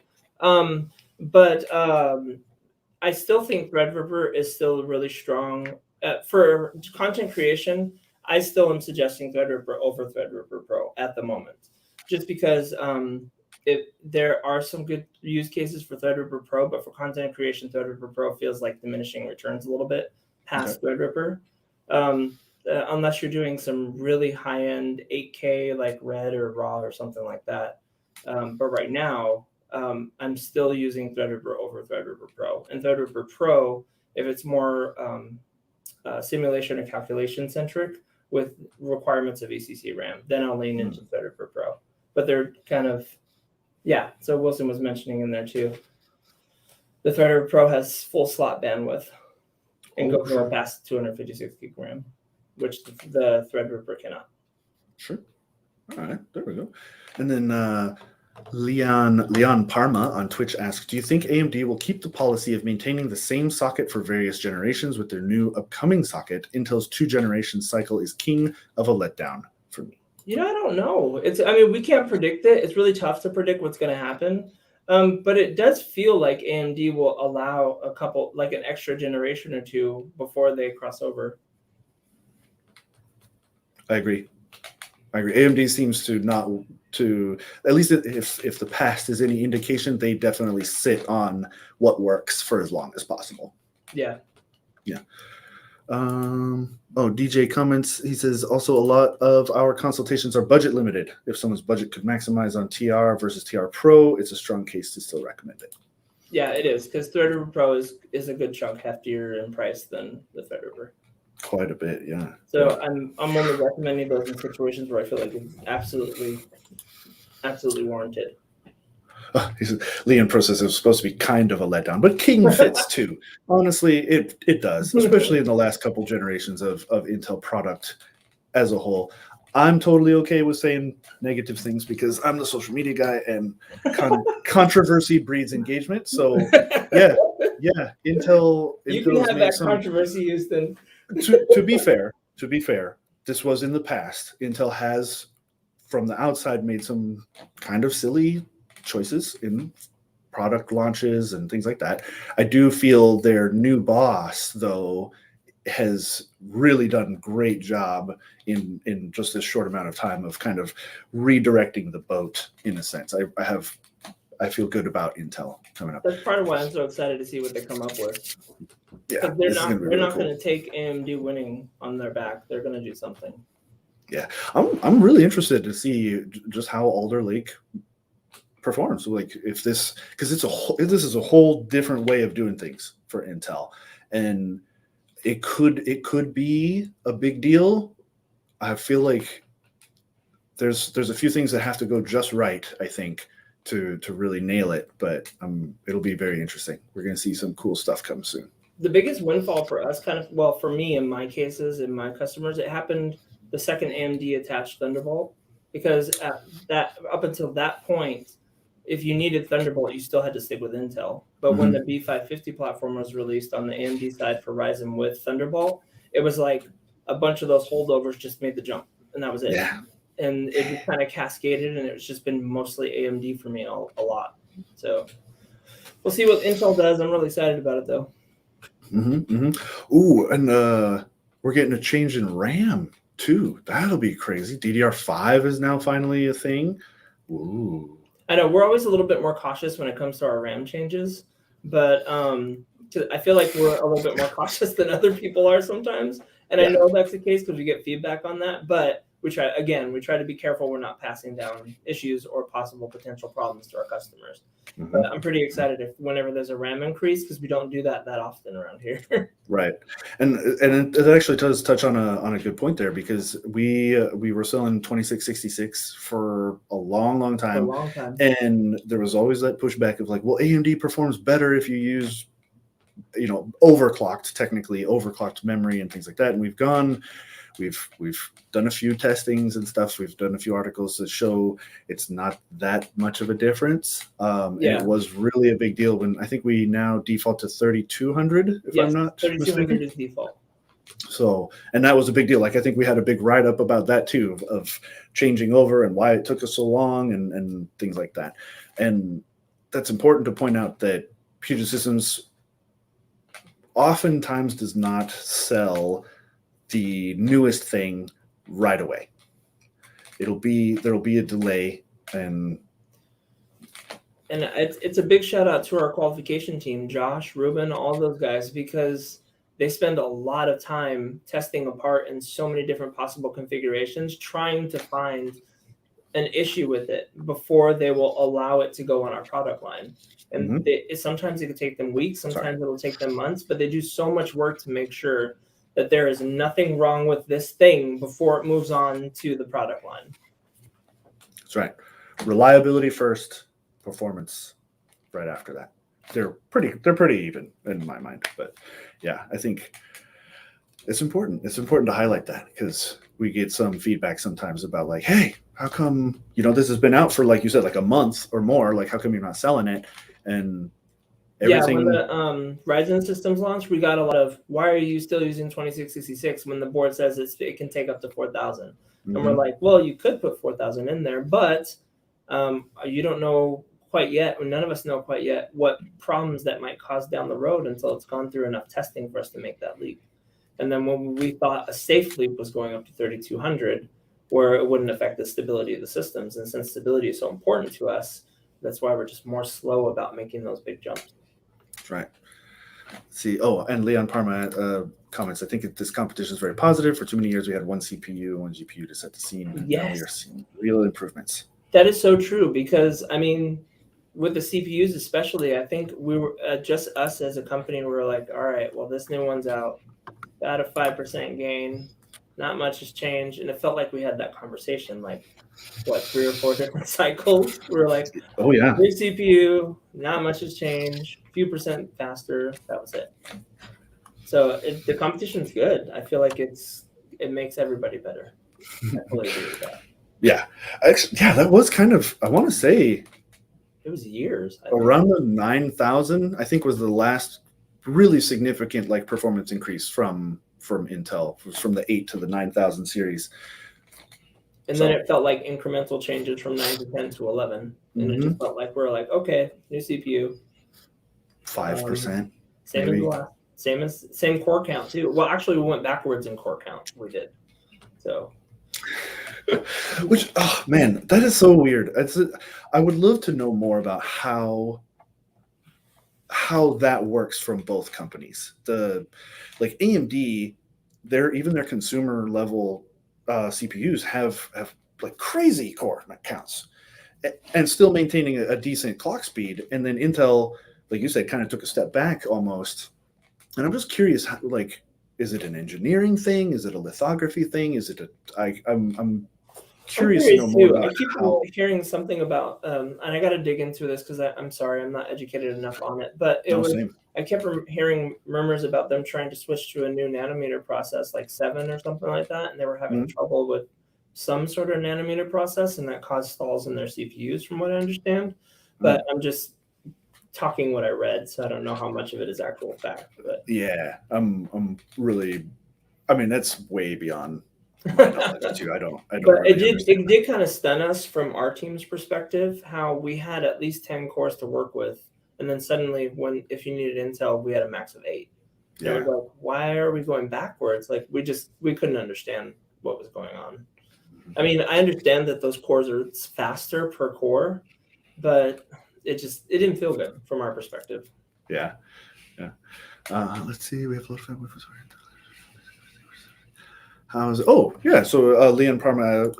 I still think Threadripper is still really strong for content creation. I still am suggesting Threadripper over Threadripper Pro at the moment, just because there are some good use cases for Threadripper Pro, but for content creation, Threadripper Pro feels like diminishing returns a little bit past Threadripper, unless you're doing some really high-end 8K like Red or Raw or something like that. But right now, I'm still using Threadripper over Threadripper Pro. And Threadripper Pro, if it's more simulation or calculation centric with requirements of ECC RAM, then I'll lean into Threadripper Pro. But they're kind of, so Wilson was mentioning in there too. The Threadripper Pro has full slot bandwidth and goes well past 256 gig RAM, which the Threadripper cannot. Sure. All right, there we go. And then Leon Parma on Twitch asks, do you think AMD will keep the policy of maintaining the same socket for various generations with their new upcoming socket? Intel's 2-generation cycle is king of a letdown for me. I don't know. We can't predict it. It's really tough to predict what's going to happen. But it does feel like AMD will allow a couple, like an extra generation or two before they cross over. I agree. AMD seems to not to, at least if the past is any indication, they definitely sit on what works for as long as possible. Yeah. DJ comments. He says also a lot of our consultations are budget limited. If someone's budget could maximize on TR versus TR Pro, it's a strong case to still recommend it. Yeah, it is, because Threadripper Pro is a good chunk heftier in price than the Threadripper. Quite a bit, yeah. So I'm only recommending those in situations where I feel like it's absolutely warranted. He said, Leon processor is supposed to be kind of a letdown, but King fits too. Honestly, it does, especially in the last couple generations of Intel product as a whole. I'm totally okay with saying negative things because I'm the social media guy and controversy breeds engagement. So yeah, Intel You can has have made that some. controversy, Houston. To be fair, this was in the past. Intel has, from the outside, made some kind of silly choices in product launches and things like that. I do feel their new boss, though, has really done a great job in just this short amount of time of kind of redirecting the boat in a sense. I feel good about Intel coming up. That's part of why I'm so excited to see what they come up with. Yeah, Because this is gonna be really cool. going to take AMD winning on their back. They're going to do something. Yeah, I'm really interested to see just how Alder Lake performs. Like if this, because this is a whole different way of doing things for Intel, and it could be a big deal. I feel like there's a few things that have to go just right, I think, to really nail it. But it'll be very interesting. We're going to see some cool stuff come soon. The biggest windfall for us, well, for me in my cases, in my customers, it happened the second AMD attached Thunderbolt, because up until that point, if you needed Thunderbolt, you still had to stick with Intel. But when the B550 platform was released on the AMD side for Ryzen with Thunderbolt, it was like a bunch of those holdovers just made the jump, and that was it. Yeah. And it just kind of cascaded, and it's just been mostly AMD for me a lot. So we'll see what Intel does. I'm really excited about it, though. Ooh, and we're getting a change in RAM too. That'll be crazy. DDR5 is now finally a thing. Ooh. I know we're always a little bit more cautious when it comes to our RAM changes, but I feel like we're a little bit more cautious than other people are sometimes. And I know that's the case because we get feedback on that, but we try to be careful we're not passing down issues or possible potential problems to our customers. But I'm pretty excited whenever there's a RAM increase, because we don't do that often around here. Right, and it actually does touch on a good point there, because we were selling 2666 for a long time. For a long time. And there was always that pushback of like, well, AMD performs better if you use overclocked memory and things like that. And we've done a few testings and stuff. We've done a few articles that show it's not that much of a difference. And it was really a big deal when I think we now default to 3200, if I'm not 3200 is default. So, and that was a big deal. Like, I think we had a big write-up about that too, of changing over and why it took us so long and things like that. And that's important to point out that Puget Systems oftentimes does not sell the newest thing right away. There'll be a delay, and it's a big shout out to our qualification team, Josh, Ruben, all those guys, because they spend a lot of time testing apart in so many different possible configurations, trying to find an issue with it before they will allow it to go on our product line. And sometimes it could take them weeks, sometimes it'll take them months, but they do so much work to make sure that there is nothing wrong with this thing before it moves on to the product line. That's right. Reliability first, performance right after that. They're pretty even in my mind. But yeah, I think it's important. It's important to highlight that, because we get some feedback sometimes about like, hey, how come, this has been out for, like you said, like a month or more, like how come you're not selling it? And everything. When the Ryzen systems launched, we got a lot of, why are you still using 2666 when the board says it can take up to 4,000? And we're like, well, you could put 4,000 in there, but you don't know quite yet, or none of us know quite yet, what problems that might cause down the road until it's gone through enough testing for us to make that leap. And then when we thought a safe leap was going up to 3,200, where it wouldn't affect the stability of the systems. And since stability is so important to us, that's why we're just more slow about making those big jumps. That's right. Let's see. Oh, and Leon Parma comments, I think this competition is very positive. For too many years, we had one CPU, one GPU to set the scene. And now we are seeing real improvements. That is so true, because, with the CPUs especially, I think we were just us as a company. We were like, all right, well, this new one's out, got a 5% gain, not much has changed, and it felt like we had that conversation like what 3 or 4 different cycles. We were like, Oh yeah. new CPU, not much has changed, a few percent faster. That was it. So the competition's good. I feel like it makes everybody better. I totally agree with that. Yeah. Actually, yeah, that was kind of, I want to say It was years. I think. around the 9,000, I think was the last really significant like performance increase from Intel. It was from the 8 to the 9,000 series. And So- then it felt like incremental changes from 9 to 10 to 11. And it just felt like we're like, okay, new CPU. 5%. Same maybe. same core count too. Well, actually, we went backwards in core count. We did. So. Which, oh man, that is so weird. I would love to know more about how that works from both companies. Like AMD, even their consumer level CPUs have like crazy core counts, and still maintaining a decent clock speed. And then Intel, like you said, kind of took a step back almost. And I'm just curious, like, is it an engineering thing? Is it a lithography thing? Is it I'm curious to know more too. about I keep hearing something about, and I got to dig into this because I'm sorry, I'm not educated enough on it. But I kept hearing murmurs about them trying to switch to a new nanometer process, like 7 or something like that, and they were having trouble with some sort of nanometer process, and that caused stalls in their CPUs, from what I understand. But I'm just talking what I read, so I don't know how much of it is actual fact. But yeah, I'm really, I mean, that's way beyond my knowledge too. I don't. But really it did kind of stun us from our team's perspective, how we had at least 10 cores to work with, and then suddenly, if you needed Intel, we had a max of 8. Yeah. It was like, why are we going backwards? Like we couldn't understand what was going on. I mean, I understand that those cores are faster per core, but it didn't feel good from our perspective. Yeah. Let's see. We have a lot of so Leon Parma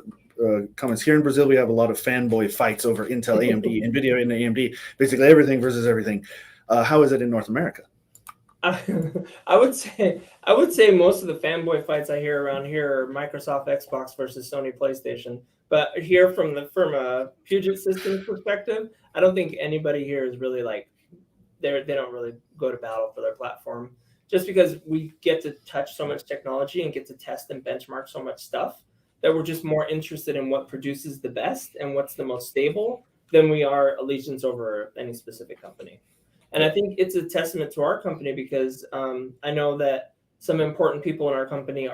comments, here in Brazil we have a lot of fanboy fights over Intel, AMD, NVIDIA, and AMD, basically everything versus everything. How is it in North America? I would say most of the fanboy fights I hear around here are Microsoft Xbox versus Sony PlayStation. But here from a Puget Systems perspective, I don't think anybody here is really like they don't really go to battle for their platform, just because we get to touch so much technology and get to test and benchmark so much stuff that we're just more interested in what produces the best and what's the most stable than we are allegiance over any specific company. And I think it's a testament to our company because I know that some important people in our company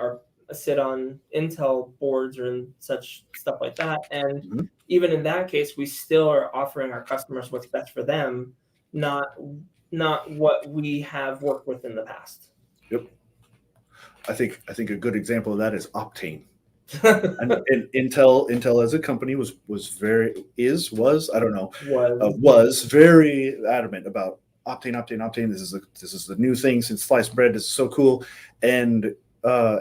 sit on Intel boards or in such stuff like that. And even in that case, we still are offering our customers what's best for them, not what we have worked with in the past. Yep. I think a good example of that is Optane. and Intel as a company was very adamant about Optane. This is the new thing since sliced bread. This is so cool. And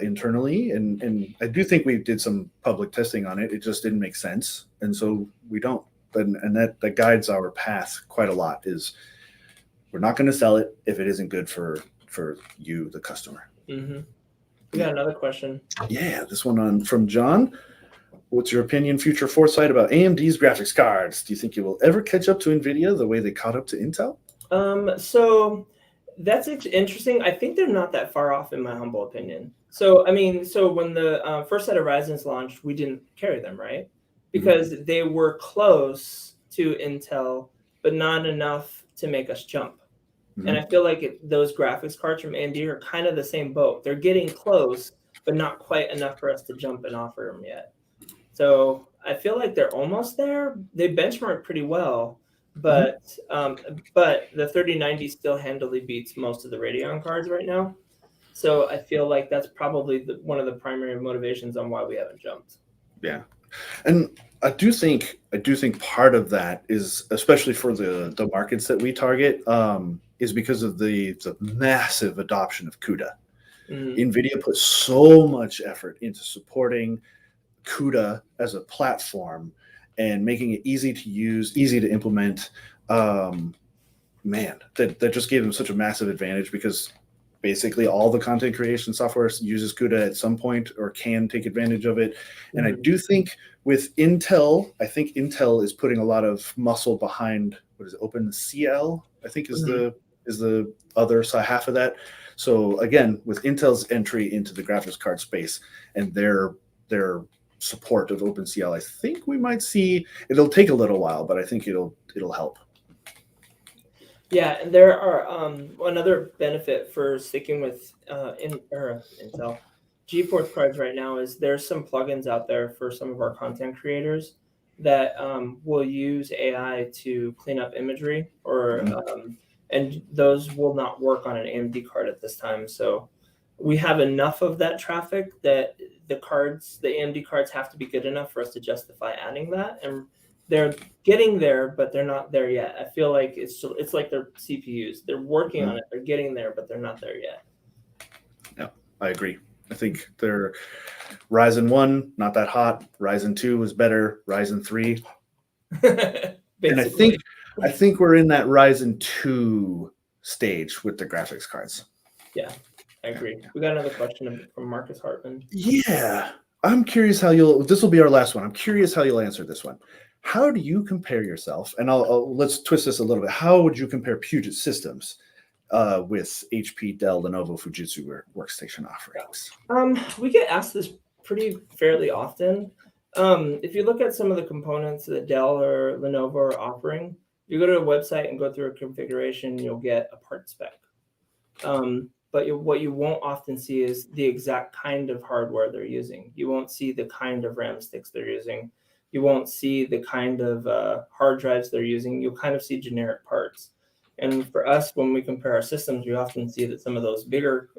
internally, and I do think we did some public testing on it. It just didn't make sense, and so we don't. And that guides our path quite a lot. Is we're not going to sell it if it isn't good for you, the customer. Mm-hmm. We got another question. Yeah, this one from John. What's your opinion, future foresight about AMD's graphics cards? Do you think you will ever catch up to NVIDIA the way they caught up to Intel? So that's interesting. I think they're not that far off, in my humble opinion. So when the first set of Ryzen's launched, we didn't carry them, right? Because they were close to Intel, but not enough to make us jump. And I feel like those graphics cards from AMD are kind of the same boat. They're getting close, but not quite enough for us to jump and offer them yet. So I feel like they're almost there. They benchmark pretty well, but the 3090 still handily beats most of the Radeon cards right now. So I feel like that's probably one of the primary motivations on why we haven't jumped. Yeah, and I do think part of that is, especially for the markets that we target, is because of the massive adoption of CUDA. NVIDIA put so much effort into supporting CUDA as a platform and making it easy to use, easy to implement. Man, that just gave them such a massive advantage because basically all the content creation software uses CUDA at some point or can take advantage of it. And I do think with Intel, I think Intel is putting a lot of muscle behind what is it, OpenCL, I think is the other half of that. So again, with Intel's entry into the graphics card space and their support of OpenCL, I think we might see it'll take a little while, but I think it'll help. Yeah, and there are another benefit for sticking with Intel GeForce cards right now is there's some plugins out there for some of our content creators that will use AI to clean up imagery, or and those will not work on an AMD card at this time. So we have enough of that traffic that the AMD cards have to be good enough for us to justify adding that, and they're getting there, but they're not there yet. I feel like it's like their CPUs. They're working on it. They're getting there, but they're not there yet. Yeah, I agree. I think they're Ryzen 1, not that hot. Ryzen 2 was better. Ryzen 3. And I think we're in that Ryzen 2 stage with the graphics cards. Yeah, I agree. We got another question from Marcus Hartman. Yeah. I'm curious this will be our last one. I'm curious how you'll answer this one. How do you compare yourself? And let's twist this a little bit. How would you compare Puget Systems with HP, Dell, Lenovo, Fujitsu workstation offerings? We get asked this fairly often. If you look at some of the components that Dell or Lenovo are offering, you go to a website and go through a configuration, you'll get a part spec. But what you won't often see is the exact kind of hardware they're using. You won't see the kind of RAM sticks they're using. You won't see the kind of hard drives they're using. You'll kind of see generic parts. And for us, when we compare our systems, we often see that some of those bigger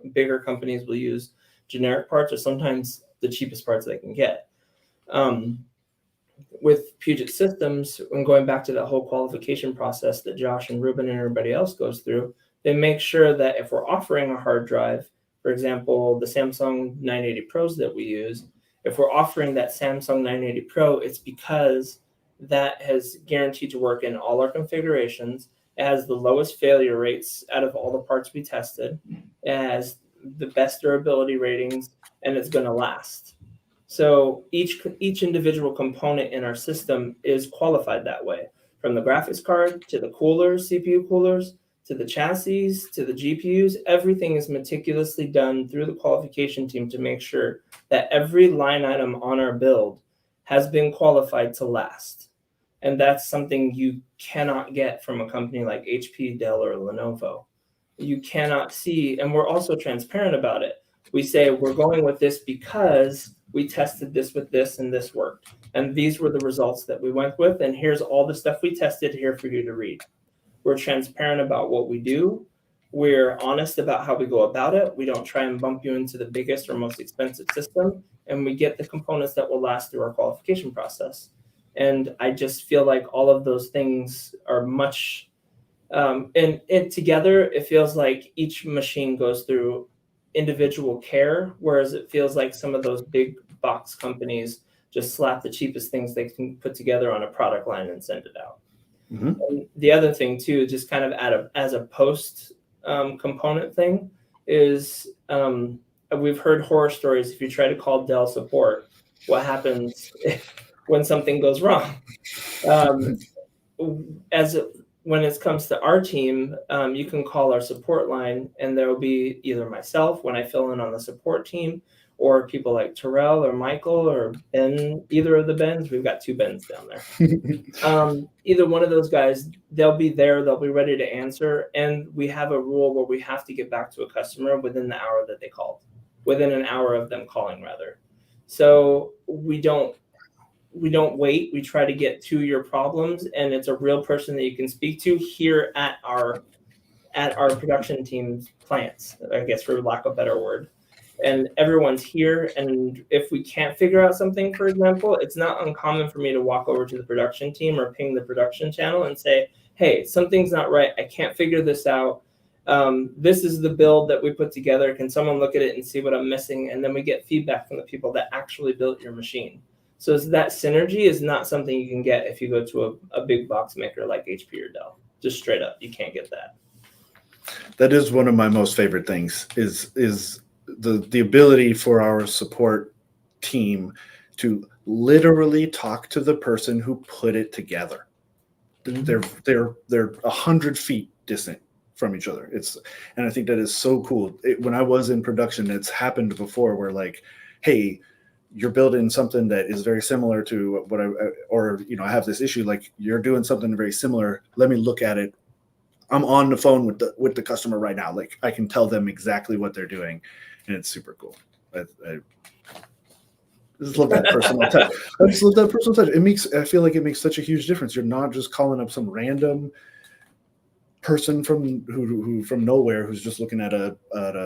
companies will use generic parts or sometimes the cheapest parts they can get. With Puget Systems, when going back to that whole qualification process that Josh and Ruben and everybody else goes through, they make sure that if we're offering a hard drive, for example, the Samsung 980 Pros that we use, if we're offering that Samsung 980 Pro, it's because that has guaranteed to work in all our configurations. It has the lowest failure rates out of all the parts we tested. It has the best durability ratings, and it's going to last. So each individual component in our system is qualified that way, from the graphics card to the coolers, CPU coolers, to the chassis, to the GPUs. Everything is meticulously done through the qualification team to make sure that every line item on our build has been qualified to last. And that's something you cannot get from a company like HP, Dell, or Lenovo. You cannot see, and we're also transparent about it. We say we're going with this because we tested this with this and this worked. And these were the results that we went with. And here's all the stuff we tested here for you to read. We're transparent about what we do. We're honest about how we go about it. We don't try and bump you into the biggest or most expensive system. And we get the components that will last through our qualification process. And I just feel like all of those things are much, and together, it feels like each machine goes through individual care, whereas it feels like some of those big box companies just slap the cheapest things they can put together on a product line and send it out. Mm-hmm. And the other thing too, just kind of as a post component thing, is we've heard horror stories. If you try to call Dell support, what happens when something goes wrong? When it comes to our team, you can call our support line, and there will be either myself when I fill in on the support team, or people like Terrell or Michael or Ben, either of the Bens. We've got two Bens down there. Either one of those guys, they'll be there. They'll be ready to answer. And we have a rule where we have to get back to a customer within the hour that they called, within an hour of them calling, rather. So we don't wait. We try to get to your problems, and it's a real person that you can speak to here at our production team's plants, I guess, for lack of a better word. And everyone's here. And if we can't figure out something, for example, it's not uncommon for me to walk over to the production team or ping the production channel and say, hey, something's not right. I can't figure this out. This is the build that we put together. Can someone look at it and see what I'm missing? And then we get feedback from the people that actually built your machine. So that synergy is not something you can get if you go to a big box maker like HP or Dell. Just straight up, you can't get that. That is one of my most favorite things is the ability for our support team to literally talk to the person who put it together. They're 100 feet distant from each other. And I think that is so cool. When I was in production, it's happened before where like, hey, you're building something that is very similar to what I have this issue. Like you're doing something very similar. Let me look at it. I'm on the phone with the customer right now. Like I can tell them exactly what they're doing, and it's super cool. I just love that personal touch. I just love that personal touch. I feel like it makes such a huge difference. You're not just calling up some random person who from nowhere who's just looking at a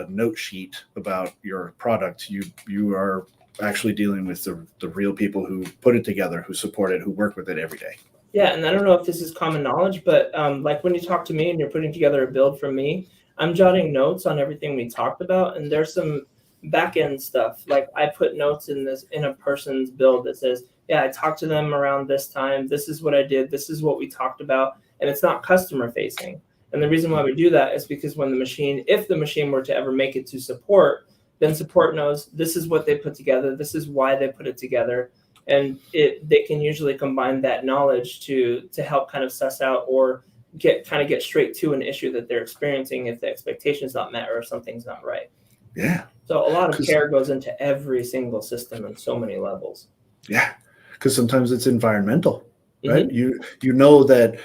note sheet about your product. You are actually dealing with the real people who put it together, who support it, who work with it every day. Yeah, and I don't know if this is common knowledge, but like when you talk to me and you're putting together a build from me, I'm jotting notes on everything we talked about, and there's some back end stuff. Like I put notes in a person's build that says, yeah, I talked to them around this time. This is what I did. This is what we talked about, and it's not customer facing. And the reason why we do that is because if the machine were to ever make it to support, then support knows this is what they put together. This is why they put it together. And they can usually combine that knowledge to help kind of suss out or get straight to an issue that they're experiencing if the expectation is not met or if something's not right. Yeah. So a lot of care goes into every single system on so many levels. Yeah, because sometimes it's environmental, right? Mm-hmm. You know that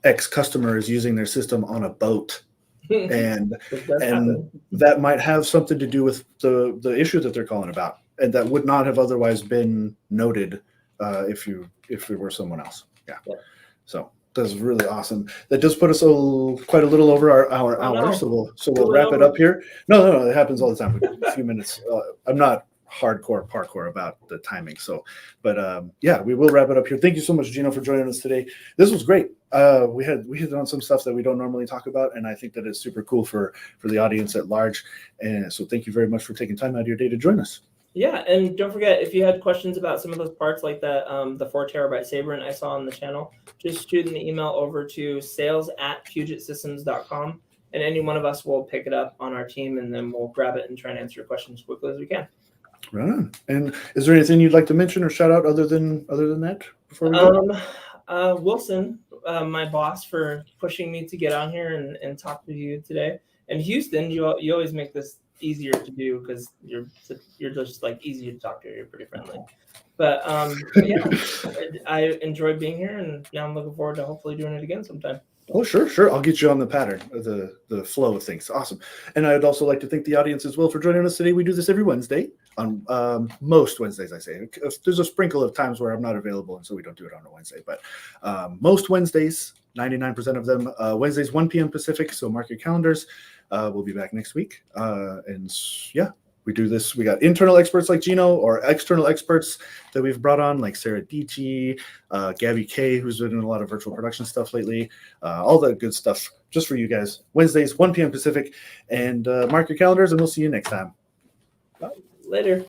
X customer is using their system on a boat, and that might have something to do with the issue that they're calling about. And that would not have otherwise been noted if it were someone else. Yeah. So that's really awesome. That does put us quite a little over our hour. No. So we'll wrap it up here. No, it happens all the time. A few minutes. I'm not hardcore parkour about the timing. But we will wrap it up here. Thank you so much, Geno, for joining us today. This was great. We hit on some stuff that we don't normally talk about, and I think that is super cool for the audience at large. And so thank you very much for taking time out of your day to join us. Yeah, and don't forget, if you had questions about some of those parts like that, the 4 terabyte Sabrent I saw on the channel, just shoot an email over to sales@pugetsystems.com, and any one of us will pick it up on our team, and then we'll grab it and try and answer your questions as quickly as we can. Right on. And is there anything you'd like to mention or shout out other than that before we go? Wilson, my boss, for pushing me to get on here and talk to you today. And Houston, you always make this easier to do because you're just like easy to talk to. You're pretty friendly. But yeah, I enjoyed being here, and now I'm looking forward to hopefully doing it again sometime. Oh, sure. I'll get you on the pattern, the flow of things. Awesome. And I'd also like to thank the audience as well for joining us today. We do this every Wednesday, on most Wednesdays, I say. There's a sprinkle of times where I'm not available, and so we don't do it on a Wednesday. But most Wednesdays, 99% of them, Wednesdays, 1 p.m. Pacific, so mark your calendars. We'll be back next week. And yeah, we do this. We got internal experts like Geno, or external experts that we've brought on, like Sarah Dici, Gabby Kay, who's been doing a lot of virtual production stuff lately. All the good stuff just for you guys. Wednesdays, 1 p.m. Pacific. And mark your calendars, and we'll see you next time. Bye. Later.